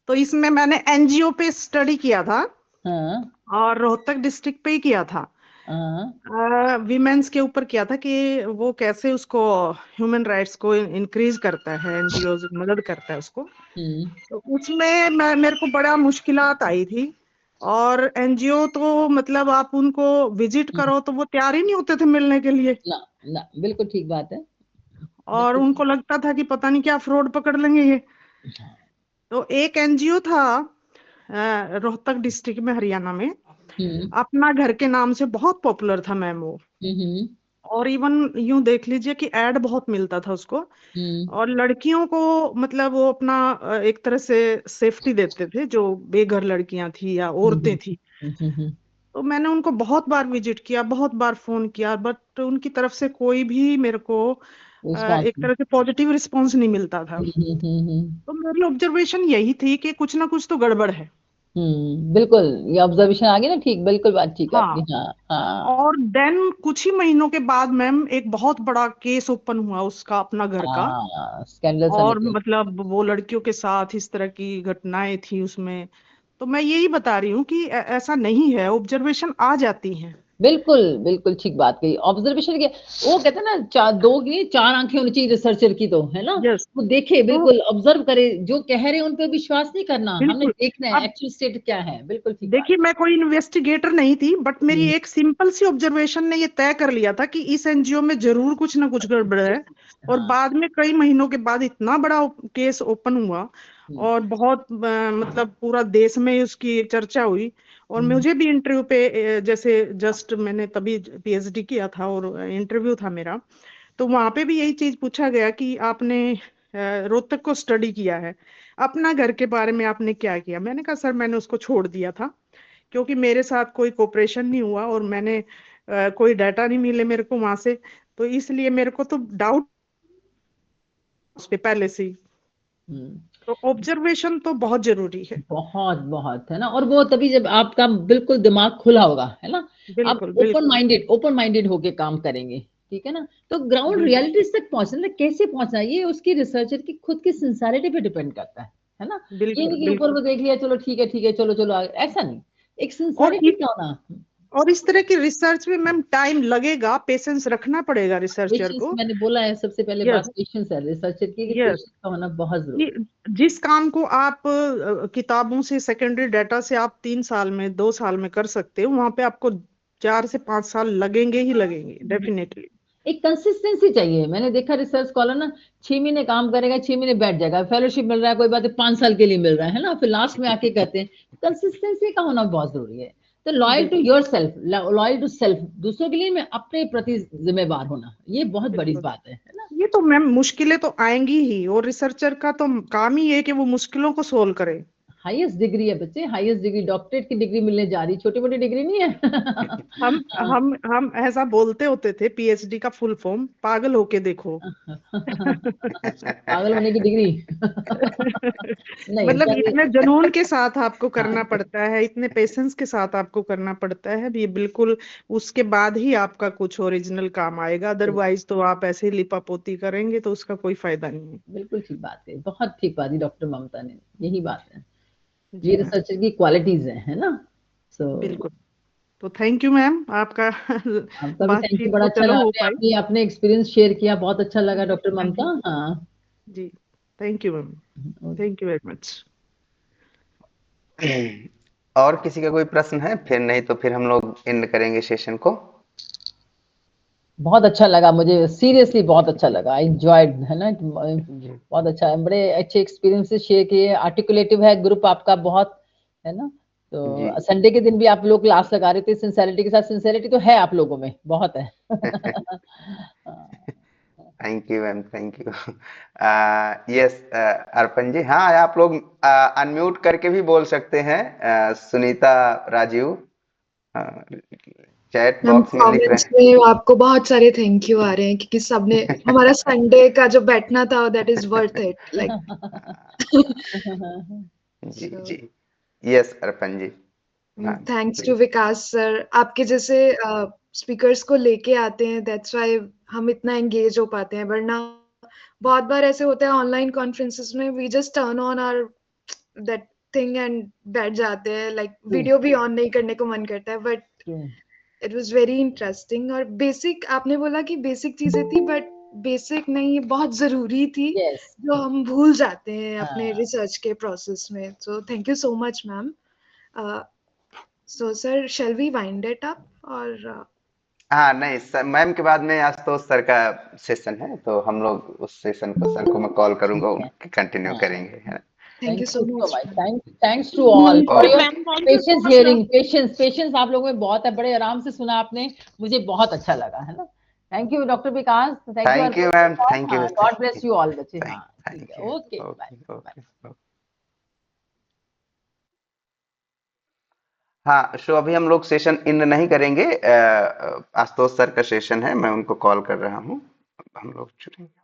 H: तो इसमें मैंने एनजीओ पे स्टडी किया था
B: हाँ
H: और रोहतक डिस्ट्रिक्ट पे ही किया था।
B: हाँ।
H: विमेंस के ऊपर किया था कि वो कैसे उसको ह्यूमन राइट्स को इंक्रीज करता है, एनजीओ मदद करता है उसको।
B: हम्म।
H: तो उसमें मेरे को बड़ा मुश्किलात आई थी। और एनजीओ तो मतलब आप उनको विजिट करो तो वो तैयार ही नहीं होते थे मिलने के लिए।
B: ना ना, बिल्कुल ठीक बात है।
H: और
B: बिल्कुल।
H: उनको लगता था कि पता नहीं क्या फ्रॉड पकड़ लेंगे ये। तो एक एनजीओ था रोहतक डिस्ट्रिक्ट में, हरियाणा में,
B: हम्म
H: अपना घर के नाम से बहुत पॉपुलर था मैम वो।
B: हम्म
H: और इवन यूं देख लीजिए कि एड बहुत मिलता था उसको।
B: हम्म
H: और लड़कियों को मतलब वो अपना एक तरह से सेफ्टी देते थे, जो बेघर लड़कियां थी या औरतें
B: हम्म
H: थी।
B: हम्म
H: तो मैंने उनको बहुत बार विजिट किया, बहुत बार फोन किया, बट उनकी तरफ से कोई भी मेरे को एक
B: रिस्पॉन्स।
H: तरह से पॉजिटिव रिस्पॉन्स नहीं मिलता था। तो मेरी ऑब्जर्वेशन यही थी कि कुछ ना कुछ तो गड़बड़ है।
B: बिल्कुल, ये ऑब्जर्वेशन आ गई ना, ठीक, बिल्कुल बात ठीक है
H: हाँ।
B: आपकी। हाँ हाँ
H: और देन कुछ ही महीनों के बाद मैम एक बहुत बड़ा केस ओपन हुआ उसका, अपना घर का।
B: हाँ, स्कैंडल सा
H: और
B: निकला।
H: मतलब वो लड़कियों के साथ इस तरह की घटनाएं थी उसमें। तो मैं यही बता रही हूँ कि ऐसा नहीं है, ऑब्जर्वेशन आ जाती हैं।
B: बिल्कुल बिल्कुल ठीक बात कही, ऑब्जर्वेशन के वो कहते हैं ना, दो की नहीं, चार आंखें होनी चाहिए रिसर्चर की, तो है ना।
H: यस।
B: वो देखे,
H: तो
B: बिल्कुल ऑब्जर्व करे, जो कह रहे हैं उन पे विश्वास नहीं करना, हमने
H: बिल्कुल।
B: देखना है
H: अब
B: एक्चुअल स्टेट क्या है। बिल्कुल ठीक बात।
H: देखिए, मैं कोई इन्वेस्टिगेटर नहीं थी, बट मेरी
B: हम्म,
H: एक सिंपल सी ऑब्जर्वेशन ने ये तय कर लिया था कि इस एनजीओ में जरूर कुछ ना कुछ गड़बड़ है। और
B: हाँ।
H: बाद में कई महीनों के बाद इतना बड़ा केस ओपन हुआ,
B: हम्म,
H: और बहुत मतलब पूरा देश में उसकी चर्चा हुई। और
B: हम्म,
H: मुझे भी इंटरव्यू पे जैसे जस्ट मैंने तभी पीएचडी किया था और इंटरव्यू था मेरा, तो वहां पे भी यही चीज पूछा गया कि आपने रोहतक को स्टडी किया है, अपना घर के बारे में आपने क्या किया। मैंने कहा सर मैंने उसको छोड़ दिया था, क्योंकि मेरे साथ कोई कोऑपरेशन नहीं हुआ और मैंने कोई डाटा नहीं मिले मेरे को वहां से, तो इसलिए मेरे को तो डाउट उस पे पहले से ही।
B: हम्म।
H: तो ऑब्जर्वेशन तो बहुत जरूरी है।
B: बहुत बहुत, है ना। और वो तभी जब आपका बिल्कुल दिमाग खुला होगा, है ना, आप
H: बिल्कुल बिल्कुल
B: ओपन माइंडेड होके काम करेंगे, ठीक है ना। तो ग्राउंड
H: बिल्कुल
B: रियलिटीज तक पहुंचना, कैसे पहुंचना, ये उसकी रिसर्चर की खुद की सिंसारिटी पे डिपेंड करता है ना। ये
H: बिल्कुल
B: नहीं कि ऊपर
H: बिल्कुल।
B: में देख लिया, चलो ठीक है, चलो चलो आगे, ऐसा नहीं। एक
H: और
B: सिंसारिटी का होना।
H: और इस तरह की रिसर्च में मैम टाइम लगेगा, पेशेंस रखना पड़ेगा रिसर्चर
B: पेशेंस,
H: को।
B: मैंने बोला है सबसे पहले बात,
H: यस।
B: पेशेंस है रिसर्चर की, कि
H: यस।
B: पेशेंस का होना बहुत जरूरी है।
H: जिस काम को आप किताबों से, सेकेंडरी डाटा से आप 3 साल में, 2 साल में कर सकते हो, वहां पे आपको 4 से 5 साल लगेंगे ही लगेंगे डेफिनेटली।
B: एक कंसिस्टेंसी चाहिए। मैंने देखा रिसर्च स्कॉलर ना 6 महीने काम करेगा, 6 महीने बैठ जाएगा, फेलोशिप मिल रहा है कोई बात है, 5 साल के लिए मिल रहा है ना, फिर लास्ट में आके कहते हैं। कंसिस्टेंसी का होना बहुत जरूरी है। तो लॉयल टू
H: बिल्कुल
B: yourself, loyal to self, दूसरों के लिए मैं अपने प्रति जिम्मेवार होना, ये बहुत बड़ी
H: बिल्कुल।
B: बात है ना।
H: ये तो मैम मुश्किलें तो आएंगी ही, और रिसर्चर का तो काम ही है कि वो मुश्किलों को सोल्व करे।
B: हाईएस्ट डिग्री है बच्चे, हाईएस्ट डिग्री, डॉक्टरेट की डिग्री मिलने जा रही, छोटी मोटी डिग्री नहीं है।
H: हम
B: हाँ।
H: हम ऐसा बोलते होते थे, पीएचडी का फुल फॉर्म पागल होके देखो।
B: पागल होने की डिग्री। नहीं
H: मतलब
B: चलिए।
H: इतने जुनून के साथ आपको करना
B: हाँ
H: पड़ता है, इतने पेशेंस के साथ आपको करना पड़ता है, ये बिल्कुल। उसके बाद ही आपका कुछ ओरिजिनल काम आएगा, अदरवाइज तो आप ऐसे ही लिपापोती करेंगे तो उसका कोई फायदा नहीं है।
B: बिल्कुल ठीक बात है, बहुत ठीक बात है डॉक्टर ममता ने, यही बात है। ये
H: जी मैम।
B: रिसर्चर की क्वालिटीज है ना। सो
H: बिल्कुल। तो थैंक यू मैम, आपका
B: आपका भी थैंक यू,
H: बातचीत
B: बड़ा
H: तो
B: अच्छा
H: चलो
B: लगा,
H: हो
B: आपने
H: पाई।
B: अपनी अपने एक्सपीरियंस शेयर किया, बहुत अच्छा लगा डॉक्टर
H: थैंक
B: ममता।
H: यू।
B: हाँ।
H: जी। Thank you ma'am. Thank you very much.
C: और किसी का कोई प्रश्न है? फिर नहीं तो फिर हम लोग एंड करेंगे सेशन को।
B: बहुत अच्छा लगा मुझे, सीरियसली बहुत अच्छा लगा, आई एंजॉयड, है ना।
C: जी
B: बहुत अच्छा है, बड़े अच्छे एक्सपीरियंसेस शेयर किए, आर्टिकुलेटिव है ग्रुप आपका बहुत, है ना।
C: जी।
B: तो संडे के दिन भी आप लोग क्लास लगा रहे थे सिंसेरिटी के साथ, सिंसेरिटी तो है आप लोगों में, बहुत है।
C: Thank you ma'am, thank you. Yes Arpan ji, हाँ आप लोग अनम्यूट करके भी बोल सकते हैं। Sunita, Rajeev, chat
A: ma'am
C: box में लिख रहे
A: कमेंट्स में आपको बहुत सारे थैंक यू आ रहे हैं, क्योंकि सबने हमारा संडे का जो बैठना था, that is worth it, like.
C: हैं। जी
A: सो
C: जी। यस अर्पण जी, हाँ
A: thanks to
C: please.
A: Vikas sir, आपके जैसे स्पीकर्स को लेके आते हैं, दैट्स व्हाई हम इतना एंगेज हो पाते हैं। वरना बहुत बार ऐसे होता है ऑनलाइन कॉन्फ्रेंसेस में, we just turn on our that thing and बैठ जाते हैं, लाइक
B: ट्रू
A: वीडियो भी ऑन नहीं करने को मन करता है। But
B: true.
A: It was very interesting. और बेसिक आपने बोला कि बेसिक चीजें थी, बट बेसिक नहीं, बहुत जरूरी थी,
B: यस।
A: जो हम भूल जाते हैं अपने
B: हाँ।
A: रिसर्च के प्रोसेस में। So thank you so much ma'am. So sir, shall we wind it up? और
C: हाँ नहीं सर, मैम के बाद में आशुतोष सर का सेशन है, तो हम लोग उस सेशन को सर को मैं कॉल करूंगा,
B: ठीक है।
C: उनके कंटिन्यू
B: हाँ।
C: करेंगे, है ना।
A: Thank
B: thank
A: you so
B: you so
A: much
B: much,
A: ma'am.
B: Thanks to all for your
H: ma'am thank you so
B: patience
H: much ma'am.
B: Hearing, patience आप लोगों में बहुत है, बड़े आराम से सुना आपने, मुझे बहुत अच्छा लगा, है ना। Thank you doctor Vikas, thank you
C: thank you ma'am,
B: Arpit.
C: Thank you,
B: हाँ, गॉड ब्लेस यू ऑल बच्चे। हाँ ठीक है,
C: thank you.
B: Okay bye
C: okay
B: bye.
C: Okay. हाँ, सो अभी हम लोग सेशन इन नहीं करेंगे, आशुतोष सर का सेशन है, मैं उनको कॉल कर रहा हूँ, हम लोग जुड़ेंगे।